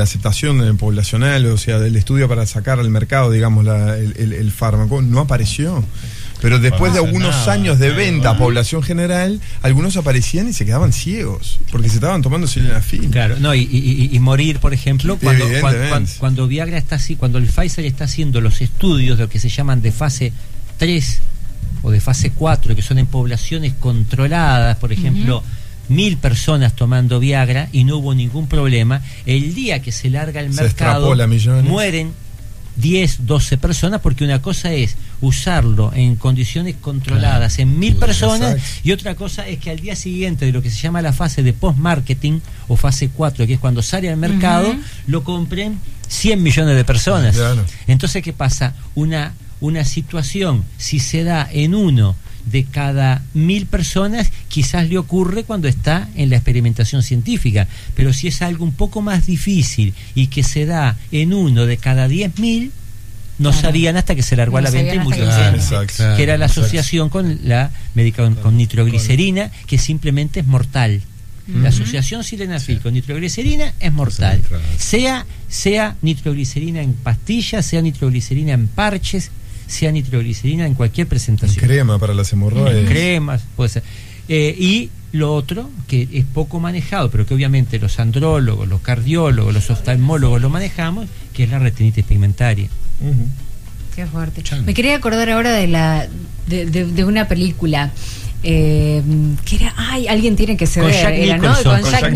aceptación poblacional, o sea, del estudio para sacar al mercado, digamos, el fármaco, no apareció. Pero después de algunos años de venta a población general, algunos aparecían y se quedaban ciegos, porque se estaban tomando sildenafil. Claro, no, y morir, por ejemplo, cuando Viagra está así, cuando el Pfizer está haciendo los estudios de lo que se llaman de fase 3 o de fase 4, que son en poblaciones controladas, por ejemplo, 1000 personas tomando Viagra y no hubo ningún problema, el día que se larga al mercado, mueren 10, 12 personas, porque una cosa es usarlo en condiciones controladas en 1000 personas, y otra cosa es que al día siguiente de lo que se llama la fase de post-marketing o fase 4, que es cuando sale al mercado, lo compren 100 millones de personas. Entonces, ¿qué pasa? Una situación, si se da en uno de cada 1000 personas, quizás le ocurre cuando está en la experimentación científica, pero si es algo un poco más difícil y que se da en uno de cada 10.000, no sabían hasta que se largó a la venta y murió que era la asociación con la con nitroglicerina, que simplemente es mortal. La asociación sildenafil con nitroglicerina es mortal, sea nitroglicerina en pastillas, sea nitroglicerina en parches, sea nitroglicerina en cualquier presentación. Crema para las hemorroides. Cremas, puede ser. Y lo otro, que es poco manejado, pero que obviamente los andrólogos, los cardiólogos, los oftalmólogos lo manejamos, que es la retinitis pigmentaria. Qué fuerte. Me quería acordar ahora de una película. Que era, alguien tiene que ceder, con Jack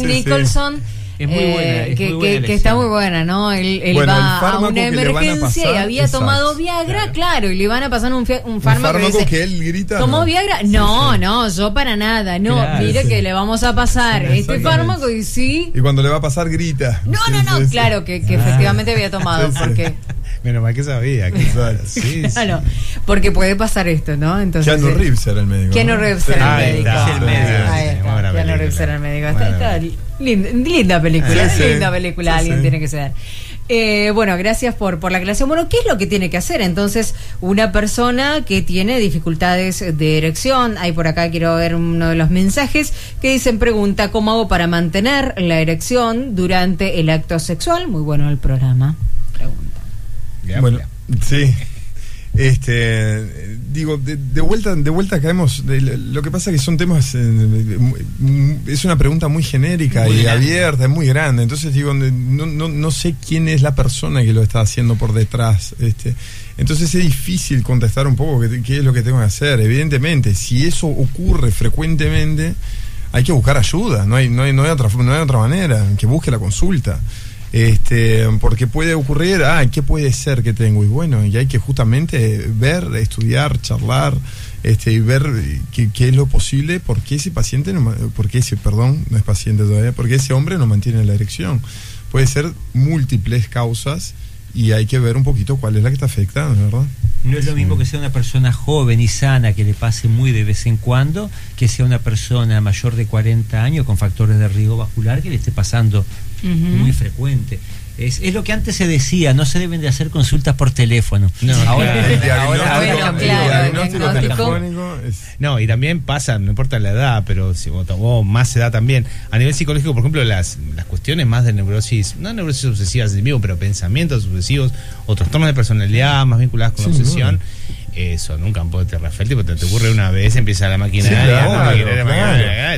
Nicholson. Es muy buena, que está muy buena, ¿no? Él va a una emergencia y había tomado Viagra, claro, y le van a pasar un fármaco que él grita. ¿Tomó Viagra? No, yo para nada, no. Claro, mire que le vamos a pasar este fármaco y sí. Y cuando le va a pasar, grita. No, claro, que efectivamente había tomado, porque... Menos mal que sabía. Claro, porque puede pasar esto, ¿no? Entonces, Keanu Reeves era el médico. Keanu Reeves era el médico. Keanu Reeves era el médico. Está linda película, linda película, alguien tiene que ser. Bueno, gracias por la aclaración. Bueno, ¿qué es lo que tiene que hacer entonces una persona que tiene dificultades de erección? Ahí por acá quiero ver uno de los mensajes que dicen, pregunta, ¿cómo hago para mantener la erección durante el acto sexual? Muy bueno el programa. Pregunta. Bueno, sí. Digo, de vuelta caemos. Lo que pasa es que son temas. Es una pregunta muy genérica y abierta, es muy grande. Entonces, digo, no sé quién es la persona que lo está haciendo por detrás. Entonces, es difícil contestar un poco qué es lo que tengo que hacer. Evidentemente, si eso ocurre frecuentemente, hay que buscar ayuda. No hay otra manera. Que busque la consulta. Porque puede ocurrir, ¿qué puede ser que tengo? Y bueno, y hay que justamente ver, estudiar, charlar, y ver qué es lo posible, porque ese paciente, no es paciente todavía, porque ese hombre no mantiene la erección. Puede ser múltiples causas y hay que ver un poquito cuál es la que está afectando, ¿verdad? No es lo mismo que sea una persona joven y sana que le pase muy de vez en cuando, que sea una persona mayor de 40 años con factores de riesgo vascular que le esté pasando muy frecuente. Es lo que antes se decía, no se deben de hacer consultas por teléfono. No, ahora el diagnóstico telefónico es... No, y también pasa, no importa la edad, pero si o más edad también. A nivel psicológico, por ejemplo, las cuestiones más de neurosis, no neurosis obsesivas, pero pensamientos obsesivos o trastornos de personalidad más vinculados con la obsesión, son un campo de tierra fértil, porque te ocurre una vez, empieza la maquinaria,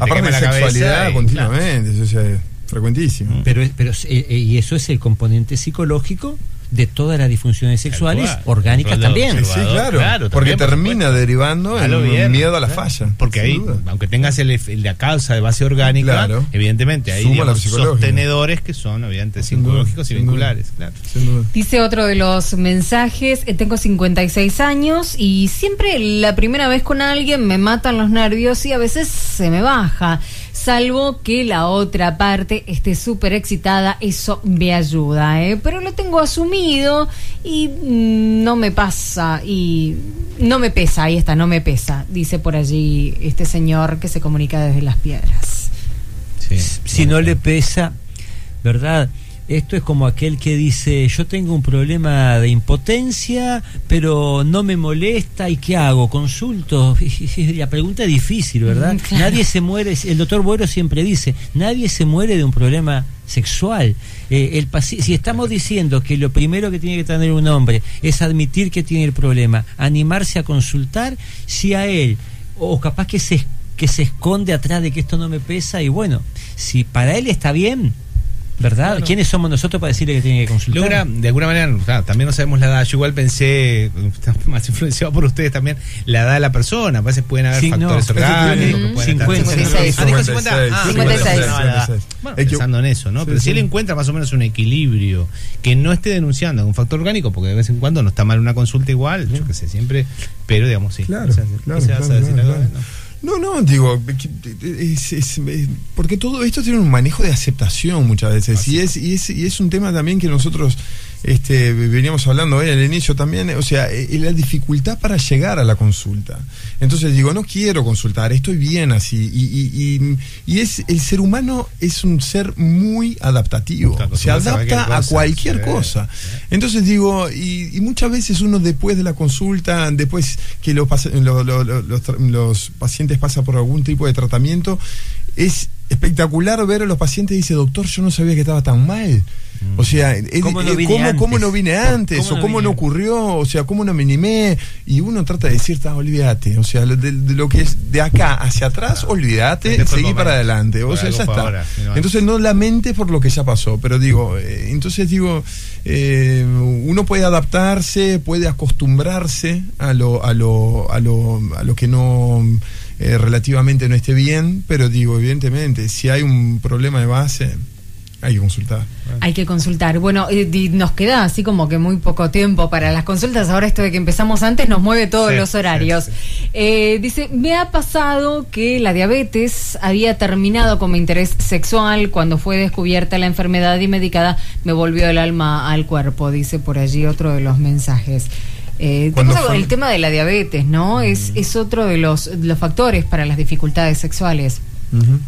te quema la sexualidad continuamente, o sea, frecuentísimo. Pero y eso es el componente psicológico de todas las disfunciones sexuales orgánicas también. Sí, claro, porque termina derivando en un miedo a la falla. Porque ahí, aunque tengas la causa de base orgánica, evidentemente hay sostenedores que son evidentes psicológicos y vinculares. Dice otro de los mensajes: tengo 56 años y siempre la primera vez con alguien me matan los nervios y a veces se me baja. Salvo que la otra parte esté súper excitada, eso me ayuda, pero lo tengo asumido y no me pasa, y no me pesa, ahí está, no me pesa, dice por allí este señor que se comunica desde Las Piedras. Sí, si no le pesa, ¿verdad? Esto es como aquel que dice, yo tengo un problema de impotencia, pero no me molesta, ¿y qué hago? ¿Consulto? La pregunta es difícil, ¿verdad? Claro. Nadie se muere, el doctor Boero siempre dice, nadie se muere de un problema sexual. Si estamos diciendo que lo primero que tiene que tener un hombre es admitir que tiene el problema, animarse a consultar, si a él, o capaz que se esconde atrás de que esto no me pesa, y bueno, si para él está bien, ¿verdad? Bueno. ¿Quiénes somos nosotros para decirle que tiene que consultar? De alguna manera, también no sabemos la edad. Yo igual pensé, más influenciado por ustedes también, la edad de la persona. A veces pueden haber factores orgánicos. 56. 56. Bueno, pensando en eso, ¿no? Pero si él encuentra más o menos un equilibrio, que no esté denunciando un factor orgánico, porque de vez en cuando no está mal una consulta igual, yo qué sé, siempre, pero digamos, sí. Claro. No, digo, porque todo esto tiene un manejo de aceptación muchas veces, y es un tema también que nosotros veníamos hablando hoy al inicio también, o sea, la dificultad para llegar a la consulta. Entonces digo, no quiero consultar, estoy bien así, y el ser humano es un ser muy adaptativo, se adapta a cualquier cosa. Entonces digo, y muchas veces uno después de la consulta, después que los pacientes pasan por algún tipo de tratamiento, es espectacular ver a los pacientes y dice, doctor, yo no sabía que estaba tan mal. O sea, ¿cómo no vine antes? ¿Cómo no ocurrió? O sea, ¿cómo no me animé? Y uno trata de decir, olvídate. O sea, de lo que es de acá hacia atrás, olvídate, seguí para adelante. O sea, ya está. Ahora, entonces no lamentes por lo que ya pasó. Pero digo, uno puede adaptarse, puede acostumbrarse a lo que no... relativamente no esté bien, pero digo, evidentemente, si hay un problema de base, hay que consultar. Hay que consultar. Bueno, nos queda así como que muy poco tiempo para las consultas. Ahora esto de que empezamos antes nos mueve todos los horarios. Dice, me ha pasado que la diabetes había terminado con mi interés sexual. Cuando fue descubierta la enfermedad y medicada, me volvió el alma al cuerpo, dice por allí otro de los mensajes. El tema de la diabetes, ¿no? Es otro de los factores para las dificultades sexuales.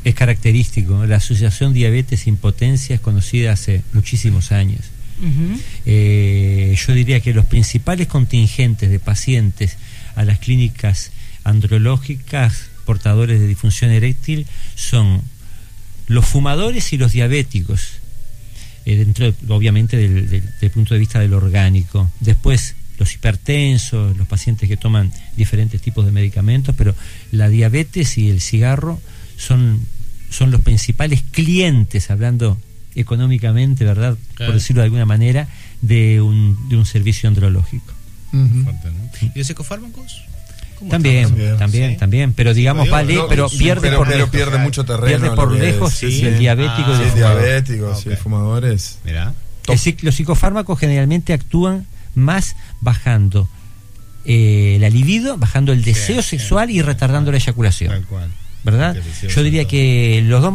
Es característico. La asociación diabetes-impotencia es conocida hace muchísimos años. Yo diría que los principales contingentes de pacientes a las clínicas andrológicas portadores de disfunción eréctil son los fumadores y los diabéticos, dentro obviamente del punto de vista del orgánico. Después los hipertensos, los pacientes que toman diferentes tipos de medicamentos, pero la diabetes y el cigarro son los principales clientes, hablando económicamente, ¿verdad? Claro. Por decirlo de alguna manera, de un servicio andrológico. ¿Y los psicofármacos? También, pero digamos, pierde mucho terreno. Pierde por lejos el diabético y el diabético, el fumador es. Mirá. Los psicofármacos generalmente actúan más bajando la libido, bajando el deseo sexual y retardando la eyaculación. Tal cual. ¿Verdad? Yo diría que los dos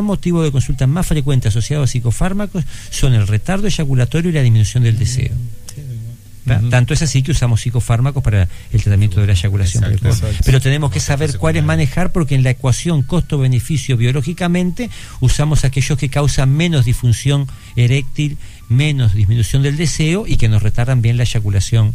motivos de consulta más frecuentes asociados a psicofármacos son el retardo eyaculatorio y la disminución del deseo. Tanto es así que usamos psicofármacos para el tratamiento de la eyaculación precoz. Pero tenemos que saber cuáles manejar, porque en la ecuación costo-beneficio biológicamente usamos aquellos que causan menos disfunción eréctil, menos disminución del deseo y que nos retardan bien la eyaculación,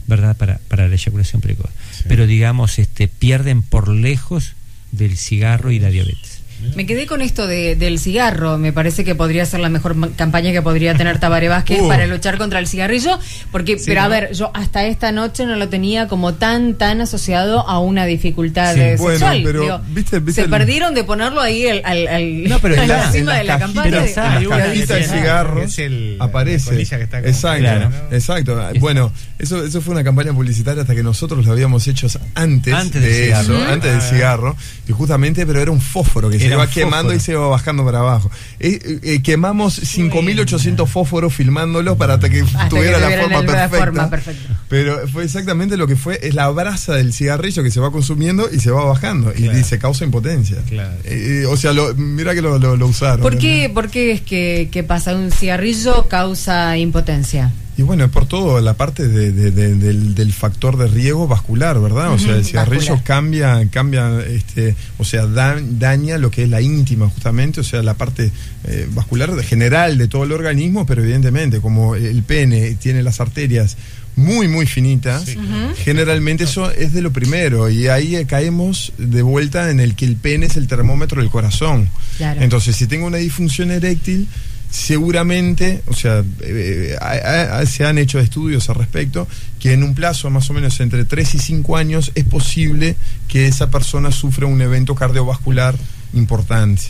¿verdad? Para la eyaculación precoz. Pero digamos, pierden por lejos del cigarro y la diabetes. Me quedé con esto del cigarro. Me parece que podría ser la mejor campaña que podría tener Tabaré Vázquez para luchar contra el cigarrillo, porque, a ver, yo hasta esta noche no lo tenía como tan asociado a una dificultad sexual. Pero, digo, ¿viste se perdieron de ponerlo ahí encima de la campaña. El cigarro aparece. Exacto. Bueno, eso fue una campaña publicitaria hasta que nosotros lo habíamos hecho antes del cigarro, y justamente, pero era un fósforo que se iba quemando y se iba bajando para abajo. Quemamos 5.800 fósforos filmándolo para que tuviera la forma perfecta. Pero fue exactamente lo que fue, es la brasa del cigarrillo que se va consumiendo y se va bajando, y se causa impotencia. O sea, mira que lo usaron. ¿Por qué es que pasa? ¿Un cigarrillo causa impotencia? Y bueno, por todo la parte del factor de riesgo vascular, ¿verdad? O sea, el cigarrillo cambia, o sea, daña lo que es la íntima, justamente, o sea, la parte vascular general de todo el organismo, pero evidentemente, como el pene tiene las arterias muy finitas, generalmente eso es de lo primero, y ahí caemos de vuelta en el que el pene es el termómetro del corazón. Claro. Entonces, si tengo una disfunción eréctil, seguramente, o sea, se han hecho estudios al respecto, que en un plazo más o menos entre 3 y 5 años es posible que esa persona sufra un evento cardiovascular importante.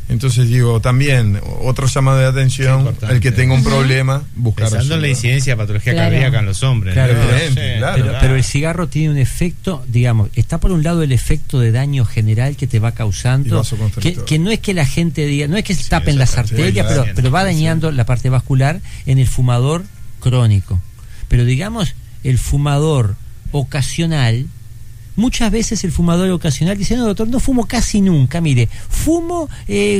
Entonces digo, también, otro llamado de atención, el que tenga un problema, buscar pensando en la incidencia de patología cardíaca en los hombres. Pero el cigarro tiene un efecto, digamos, está por un lado el efecto de daño general que te va causando, que no es que la gente diga, no es que se tapen las arterias, pero va dañando la parte vascular en el fumador crónico. Pero digamos, el fumador ocasional, muchas veces el fumador ocasional dice, no, doctor, no fumo casi nunca, mire, fumo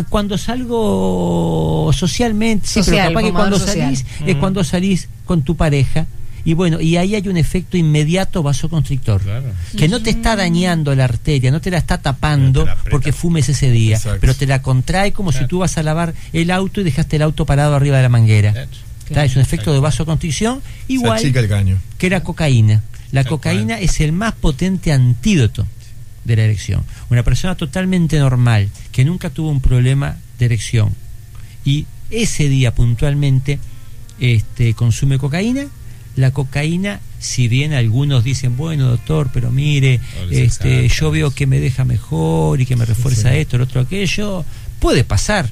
cuando salgo socialmente, pero capaz que cuando salís es cuando salís con tu pareja, y bueno, y ahí hay un efecto inmediato vasoconstrictor, que no te está dañando la arteria, no te la está tapando porque fumes ese día, pero te la contrae como si tú vas a lavar el auto y dejaste el auto parado arriba de la manguera. Es un efecto de vasoconstricción igual que la cocaína. La cocaína es el más potente antídoto de la erección. Una persona totalmente normal, que nunca tuvo un problema de erección, y ese día puntualmente consume cocaína, la cocaína, si bien algunos dicen, bueno, doctor, pero mire, yo veo que me deja mejor y que me refuerza esto, el otro, aquello, puede pasar,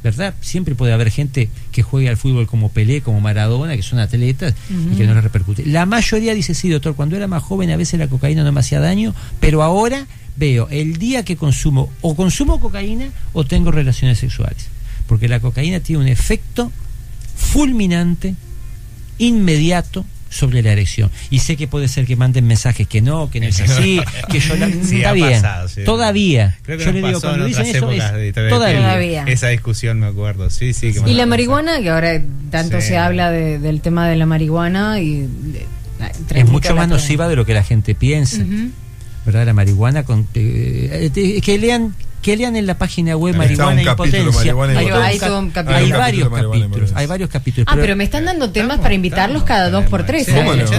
¿verdad? Siempre puede haber gente que juegue al fútbol como Pelé, como Maradona, que son atletas y que no les repercute. La mayoría dice, sí, doctor, cuando era más joven a veces la cocaína no me hacía daño, pero ahora veo el día que consumo cocaína o tengo relaciones sexuales, porque la cocaína tiene un efecto fulminante, inmediato, sobre la erección. Y sé que puede ser que manden mensajes que no es así, que yo está bien, pasado, todavía. Creo que yo le digo, cuando dicen eso es todavía. Esa discusión me acuerdo, sí. Que y la marihuana, que ahora tanto se habla del tema de la marihuana, y es mucho más nociva de lo que la gente piensa, ¿verdad? La marihuana, que lean en la página web Marihuana e Impotencia. Hay varios capítulos. Pero me están dando temas para invitarlos cada 2 por 3,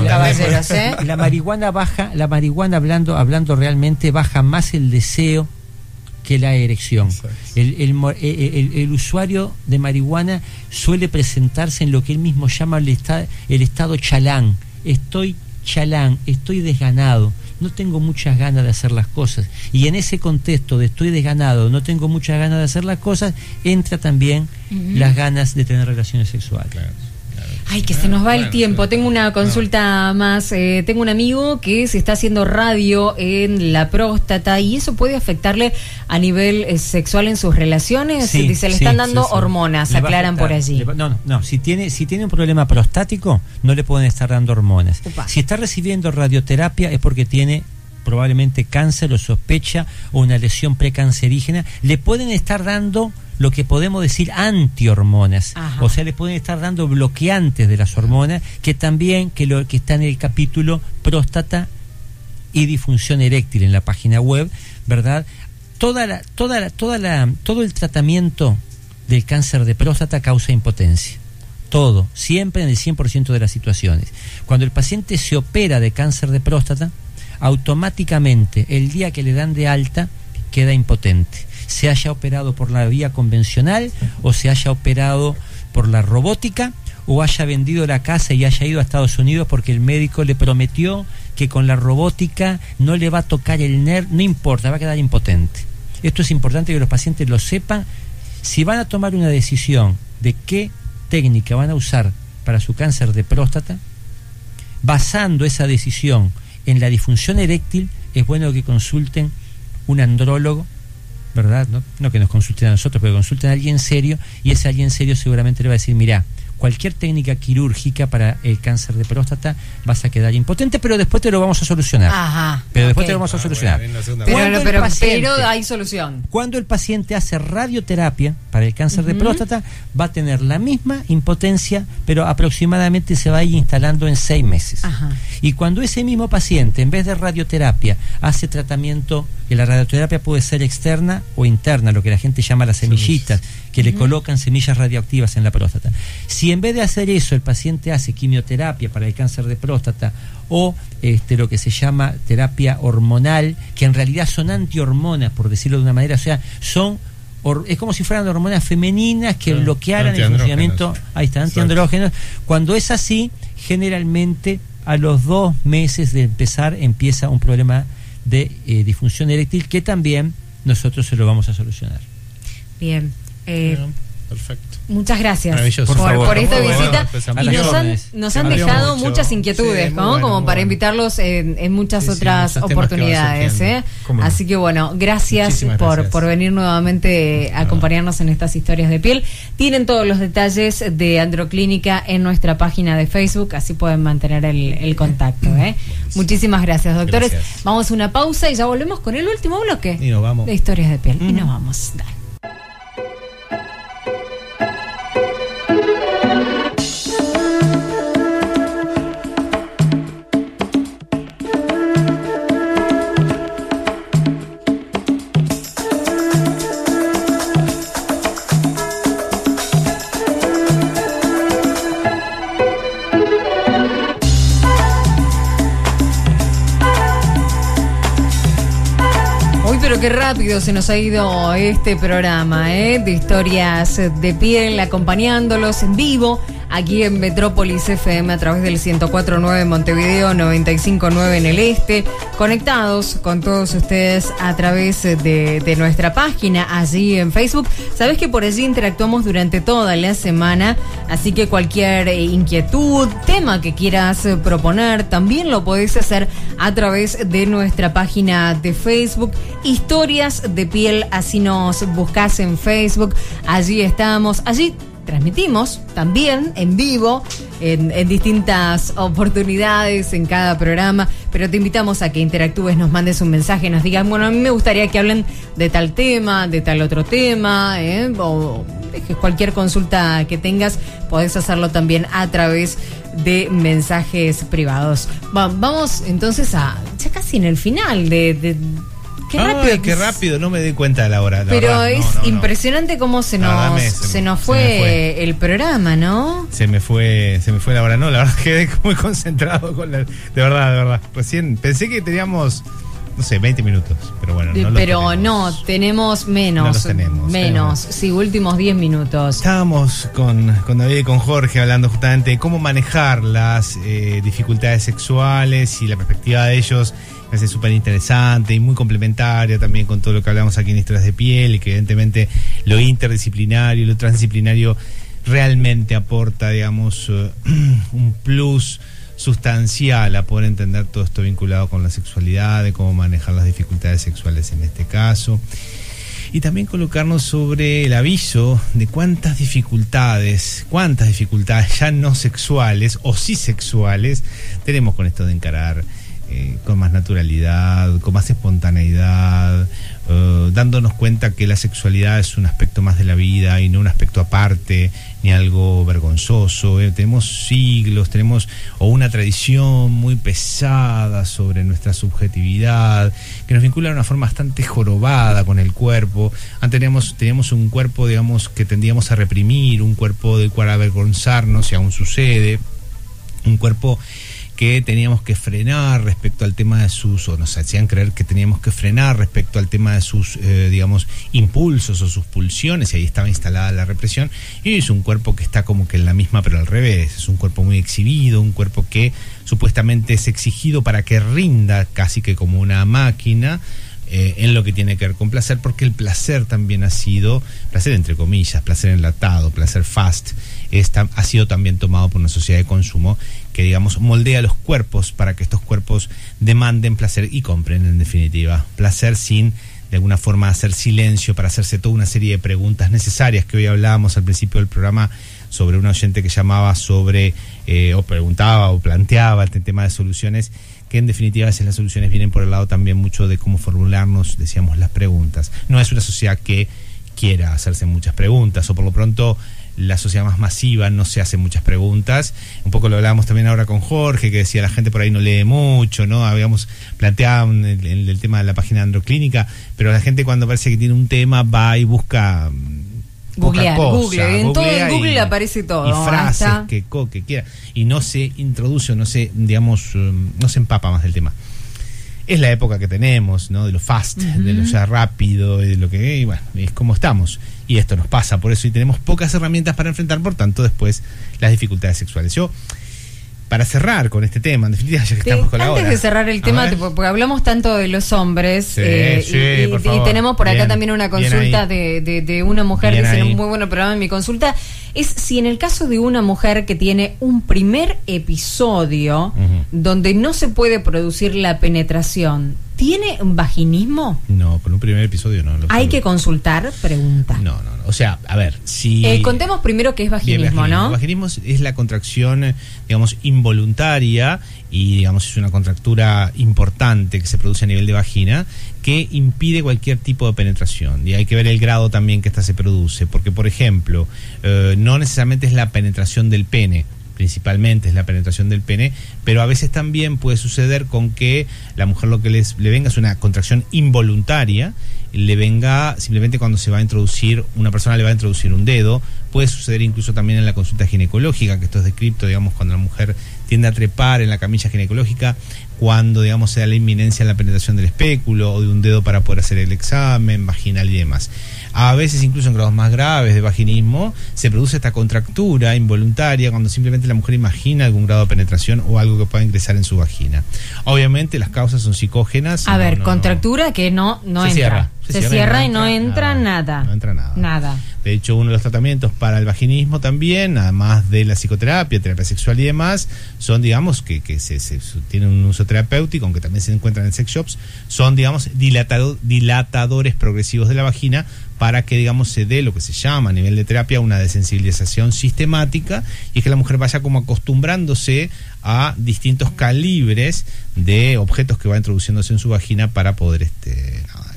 caballeros. La marihuana baja, hablando realmente, baja más el deseo que la erección. El usuario de marihuana suele presentarse en lo que él mismo llama el estado chalán. Estoy desganado, no tengo muchas ganas de hacer las cosas, y en ese contexto de estoy desganado, no tengo muchas ganas de hacer las cosas, entra también las ganas de tener relaciones sexuales. Ay, que se nos va el tiempo. Tengo una consulta más. Tengo un amigo que se está haciendo radio en la próstata y eso puede afectarle a nivel sexual en sus relaciones. Sí, dice, le están dando hormonas, aclaran por allí. No, si tiene un problema prostático, no le pueden estar dando hormonas. Upa. Si está recibiendo radioterapia es porque tiene probablemente cáncer o sospecha o una lesión precancerígena. Le pueden estar dando lo que podemos decir antihormonas. Ajá. O sea, le pueden estar dando bloqueantes de las hormonas, que también, que está en el capítulo próstata y disfunción eréctil en la página web, ¿verdad? Todo el tratamiento del cáncer de próstata causa impotencia. Todo, siempre en el 100% de las situaciones. Cuando el paciente se opera de cáncer de próstata, automáticamente el día que le dan de alta queda impotente, se haya operado por la vía convencional o se haya operado por la robótica o haya vendido la casa y haya ido a Estados Unidos porque el médico le prometió que con la robótica no le va a tocar el nervio, no importa, va a quedar impotente. Esto es importante que los pacientes lo sepan. Si van a tomar una decisión de qué técnica van a usar para su cáncer de próstata, basando esa decisión en la disfunción eréctil, es bueno que consulten un andrólogo, ¿verdad? No que nos consulten a nosotros, pero que consulten a alguien serio, y ese alguien serio seguramente le va a decir, mira, cualquier técnica quirúrgica para el cáncer de próstata vas a quedar impotente, pero después te lo vamos a solucionar. Ajá. Pero después te lo vamos a solucionar. Pero hay solución. Cuando el paciente hace radioterapia para el cáncer de próstata, va a tener la misma impotencia, pero aproximadamente se va a ir instalando en 6 meses. Ajá. Y cuando ese mismo paciente, en vez de radioterapia, hace tratamiento, que la radioterapia puede ser externa o interna, lo que la gente llama las semillitas, que le colocan semillas radioactivas en la próstata. Si en vez de hacer eso el paciente hace quimioterapia para el cáncer de próstata o lo que se llama terapia hormonal, que en realidad son antihormonas, por decirlo de una manera, o sea, es como si fueran hormonas femeninas que bloquearan el funcionamiento, ahí está, antiandrógenos. Cuando es así, generalmente a los 2 meses de empezar empieza un problema de disfunción eréctil, que también nosotros se lo vamos a solucionar. Bien. Perfecto. Muchas gracias por esta visita. Bueno, y nos han dejado muchas inquietudes, sí, ¿no? Como para invitarlos en muchas otras oportunidades. Así que bueno, gracias por venir nuevamente a acompañarnos en estas historias de piel. Tienen todos los detalles de Androclínica en nuestra página de Facebook, así pueden mantener el contacto. Muchísimas gracias, doctores. Gracias. Vamos a una pausa y ya volvemos con el último bloque y nos vamos. De historias de piel. Y nos vamos. Dale. Qué rápido se nos ha ido este programa de historias de piel, acompañándolos en vivo aquí en Metrópolis FM a través del 104.9 en Montevideo, 95.9 en el este, conectados con todos ustedes a través de nuestra página allí en Facebook. Sabes que por allí interactuamos durante toda la semana, así que cualquier inquietud, tema que quieras proponer, también lo podés hacer a través de nuestra página de Facebook, Historias de Piel, así nos buscás en Facebook, allí estamos, allí transmitimos también en vivo en distintas oportunidades en cada programa, pero te invitamos a que interactúes, nos mandes un mensaje, nos digas, bueno, a mí me gustaría que hablen de tal tema, de tal otro tema, o cualquier consulta que tengas, podés hacerlo también a través de mensajes privados. Vamos entonces ya casi en el final de Qué rápido, no me di cuenta de la hora. Pero verdad, es impresionante cómo se nos fue el programa, ¿no? Se me fue la hora, no, la verdad quedé muy concentrado con de verdad. Recién pensé que teníamos, no sé, 20 minutos, pero bueno, no tenemos menos. Sí, últimos 10 minutos. Estábamos con David y con Jorge hablando justamente de cómo manejar las dificultades sexuales y la perspectiva de ellos. Me parece súper interesante y muy complementaria también con todo lo que hablamos aquí en Historias de Piel, y que evidentemente lo interdisciplinario y lo transdisciplinario realmente aporta, digamos, un plus sustancial a poder entender todo esto vinculado con la sexualidad, de cómo manejar las dificultades sexuales en este caso. Y también colocarnos sobre el aviso de cuántas dificultades ya no sexuales o sí sexuales tenemos con esto de encarar con más naturalidad, con más espontaneidad, dándonos cuenta que la sexualidad es un aspecto más de la vida y no un aspecto aparte ni algo vergonzoso. Tenemos siglos, o una tradición muy pesada sobre nuestra subjetividad que nos vincula de una forma bastante jorobada con el cuerpo. Antes teníamos un cuerpo, digamos, que tendíamos a reprimir, un cuerpo del cual avergonzarnos, y aún sucede, un cuerpo que teníamos que frenar respecto al tema de sus, o nos hacían creer que teníamos que frenar respecto al tema de sus, digamos, impulsos o sus pulsiones, y ahí estaba instalada la represión. Y es un cuerpo que está como que en la misma, pero al revés. Es un cuerpo muy exhibido, un cuerpo que supuestamente es exigido para que rinda casi que como una máquina, en lo que tiene que ver con placer, porque el placer también ha sido, placer entre comillas, placer enlatado, placer fast, ha sido también tomado por una sociedad de consumo que, digamos, moldea los cuerpos para que estos cuerpos demanden placer y compren, en definitiva, placer sin de alguna forma hacer silencio para hacerse toda una serie de preguntas necesarias que hoy hablábamos al principio del programa sobre un oyente que llamaba sobre, o preguntaba o planteaba el tema de soluciones, que en definitiva a veces las soluciones vienen por el lado también mucho de cómo formularnos, decíamos, las preguntas. No es una sociedad que quiera hacerse muchas preguntas, o por lo pronto la sociedad más masiva no se hace muchas preguntas. Un poco lo hablábamos también ahora con Jorge, que decía la gente por ahí no lee mucho, ¿no? Habíamos planteado el tema de la página de Androclínica, pero la gente cuando parece que tiene un tema va y busca Google, en Google y aparece todo. Y frases que quiera. Y no se introduce, no se empapa más del tema. Es la época que tenemos, ¿no? De lo fast, de lo ya rápido, de lo que, y bueno, es como estamos. Y esto nos pasa por eso, y tenemos pocas herramientas para enfrentar, por tanto, después las dificultades sexuales. Yo, para cerrar con este tema, en definitiva, ya que estamos con la hora. Antes de cerrar el tema, porque hablamos tanto de los hombres, y tenemos por acá también una consulta de una mujer que dice, muy bueno programa, en mi consulta es si en el caso de una mujer que tiene un primer episodio donde no se puede producir la penetración, ¿tiene un vaginismo? No, con un primer episodio no. ¿Hay que consultar? Pregunta. No. O sea, a ver, si... contemos primero qué es vaginismo, ¿no? El vaginismo es la contracción, digamos, involuntaria, y, digamos, es una contractura importante que se produce a nivel de vagina, que impide cualquier tipo de penetración. Y hay que ver el grado también que esta se produce, porque, por ejemplo, no necesariamente es la penetración del pene, principalmente es la penetración del pene, pero a veces también puede suceder con que la mujer lo que le venga es una contracción involuntaria, le venga simplemente cuando se va a introducir, una persona le va a introducir un dedo. Puede suceder incluso también en la consulta ginecológica, que esto es descrito, digamos, cuando la mujer tiende a trepar en la camilla ginecológica, cuando, digamos, se da la inminencia en la penetración del espéculo o de un dedo para poder hacer el examen vaginal y demás. A veces, incluso en grados más graves de vaginismo, se produce esta contractura involuntaria cuando simplemente la mujer imagina algún grado de penetración o algo que pueda ingresar en su vagina. Obviamente las causas son psicógenas. Contractura que no entra. Se cierra y no entra nada. No entra nada. De hecho, uno de los tratamientos para el vaginismo también, además de la psicoterapia, terapia sexual y demás, son, digamos, que se tienen un uso terapéutico, aunque también se encuentran en sex shops, son, digamos, dilatadores progresivos de la vagina, para que, digamos, se dé lo que se llama a nivel de terapia una desensibilización sistemática, y es que la mujer vaya como acostumbrándose a distintos calibres de objetos que va introduciéndose en su vagina para poder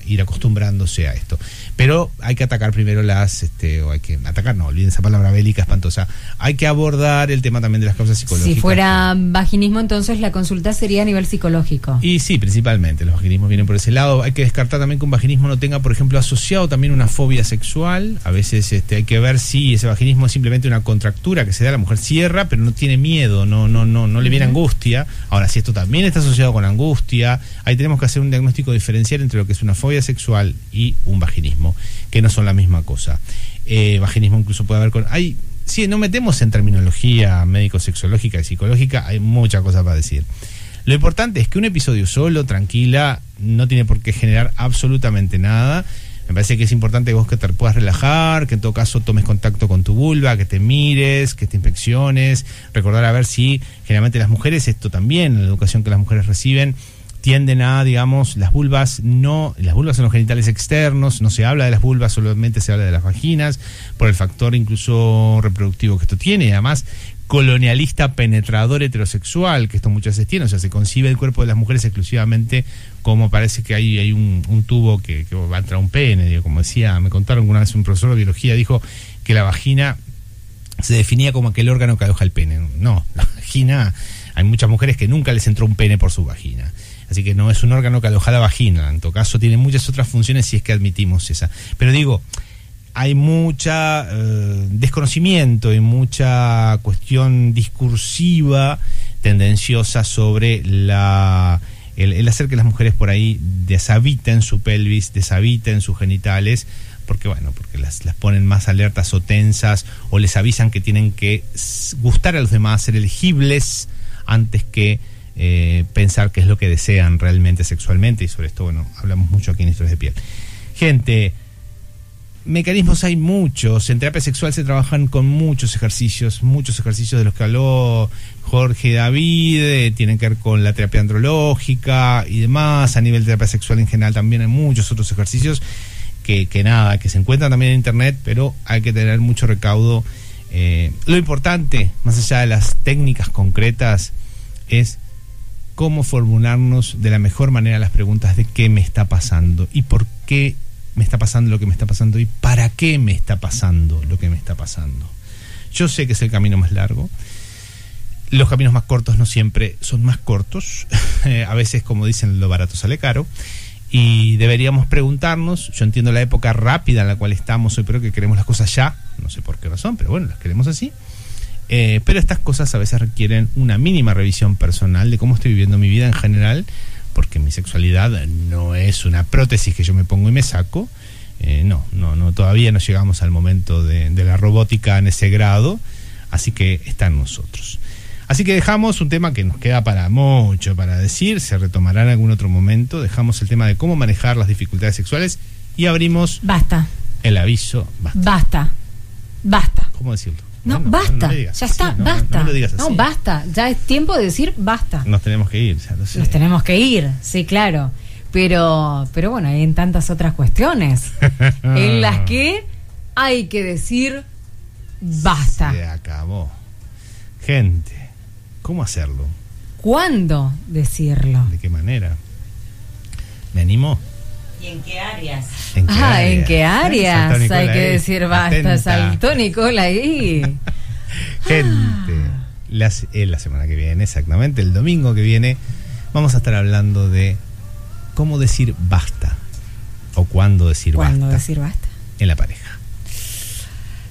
ir acostumbrándose a esto. Pero hay que atacar primero olviden esa palabra bélica espantosa. Hay que abordar el tema también de las causas psicológicas. Si fuera vaginismo, entonces la consulta sería a nivel psicológico. Y sí, principalmente los vaginismos vienen por ese lado. Hay que descartar también que un vaginismo no tenga, por ejemplo, asociado también una fobia sexual. A veces hay que ver si ese vaginismo es simplemente una contractura que se da, la mujer cierra, pero no tiene miedo, no le viene angustia. Ahora, si esto también está asociado con angustia, ahí tenemos que hacer un diagnóstico diferencial entre lo que es una fobia sexual y un vaginismo, que no son la misma cosa. Vaginismo incluso puede haber si no metemos en terminología médico-sexológica y psicológica, hay mucha cosa para decir. Lo importante es que un episodio solo, tranquila, no tiene por qué generar absolutamente nada. Me parece que es importante que vos que te puedas relajar, que en todo caso tomes contacto con tu vulva, que te mires, que te inspecciones, recordar a ver si generalmente las mujeres, esto también, en la educación que las mujeres reciben, tienden a, digamos, las vulvas son los genitales externos, no se habla de las vulvas, solamente se habla de las vaginas, por el factor incluso reproductivo que esto tiene, y además colonialista, penetrador, heterosexual, que esto muchas veces tiene, o sea, se concibe el cuerpo de las mujeres exclusivamente como parece que hay un tubo que va a entrar un pene, digo, como decía, me contaron una vez un profesor de biología, dijo que la vagina se definía como aquel órgano que aloja el pene. No, la vagina, hay muchas mujeres que nunca les entró un pene por su vagina. Así que no es un órgano que aloja la vagina, en todo caso tiene muchas otras funciones si es que admitimos esa. Pero digo, hay mucha desconocimiento y mucha cuestión discursiva tendenciosa sobre el hacer que las mujeres por ahí deshabiten su pelvis, deshabiten sus genitales, porque las ponen más alertas o tensas, o les avisan que tienen que gustar a los demás, ser elegibles antes que pensar qué es lo que desean realmente sexualmente. Y sobre esto, hablamos mucho aquí en Historias de Piel. Gente, mecanismos hay muchos. En terapia sexual se trabajan con muchos ejercicios de los que habló Jorge David, tienen que ver con la terapia andrológica y demás. A nivel de terapia sexual en general también hay muchos otros ejercicios que se encuentran también en internet, pero hay que tener mucho recaudo. Lo importante, más allá de las técnicas concretas, es cómo formularnos de la mejor manera las preguntas de qué me está pasando y por qué me está pasando lo que me está pasando y para qué me está pasando lo que me está pasando. Yo sé que es el camino más largo. Los caminos más cortos no siempre son más cortos. A veces, como dicen, lo barato sale caro. Y deberíamos preguntarnos, yo entiendo la época rápida en la cual estamos hoy, pero que queremos las cosas ya, no sé por qué razón, pero bueno, las queremos así. Pero estas cosas a veces requieren una mínima revisión personal de cómo estoy viviendo mi vida en general, porque mi sexualidad no es una prótesis que yo me pongo y me saco. No, todavía no llegamos al momento de la robótica en ese grado, así que está en nosotros. Así que dejamos un tema que nos queda para mucho para decir, se retomará en algún otro momento. Dejamos el tema de cómo manejar las dificultades sexuales y abrimos el aviso. Basta. ¿Cómo decirlo? No, basta, ya está, basta. No lo digas así. No, basta, ya es tiempo de decir basta. Nos tenemos que ir, ya lo sé. Nos tenemos que ir, sí, claro. Pero bueno, hay en tantas otras cuestiones en las que hay que decir basta. Se acabó. Gente, ¿cómo hacerlo? ¿Cuándo decirlo? ¿De qué manera? ¿Me animo? ¿Y en qué áreas? ¿En qué áreas hay que decir basta? Atenta. Saltó Nicole ahí. Gente, la semana que viene, exactamente, el domingo que viene, vamos a estar hablando de cómo decir basta o cuándo decir basta. ¿Cuándo decir basta? En la pareja.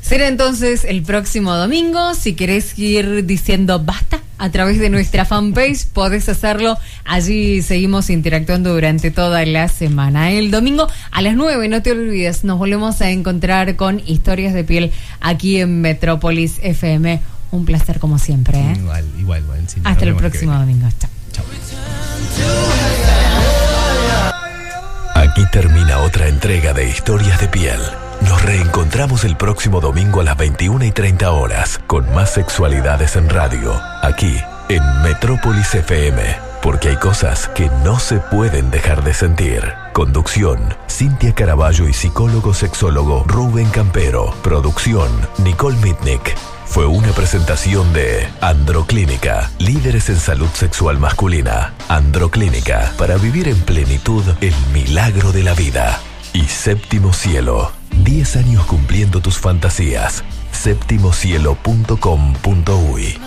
Será entonces el próximo domingo. Si querés ir diciendo basta a través de nuestra fanpage, podés hacerlo. Allí seguimos interactuando durante toda la semana. El domingo a las 9, no te olvides, nos volvemos a encontrar con Historias de Piel aquí en Metrópolis FM. Un placer como siempre, ¿eh? Igual. Sí, hasta el próximo domingo. Chao. Aquí termina otra entrega de Historias de Piel. Nos reencontramos el próximo domingo a las 21:30 horas con más sexualidades en radio, aquí en Metrópolis FM, porque hay cosas que no se pueden dejar de sentir. Conducción, Cintia Caraballo y psicólogo sexólogo Rubén Campero. Producción, Nicole Mitnick. Fue una presentación de Androclínica, líderes en salud sexual masculina. Androclínica, para vivir en plenitud el milagro de la vida. Y Séptimo Cielo, 10 años cumpliendo tus fantasías. Septimocielo.com.uy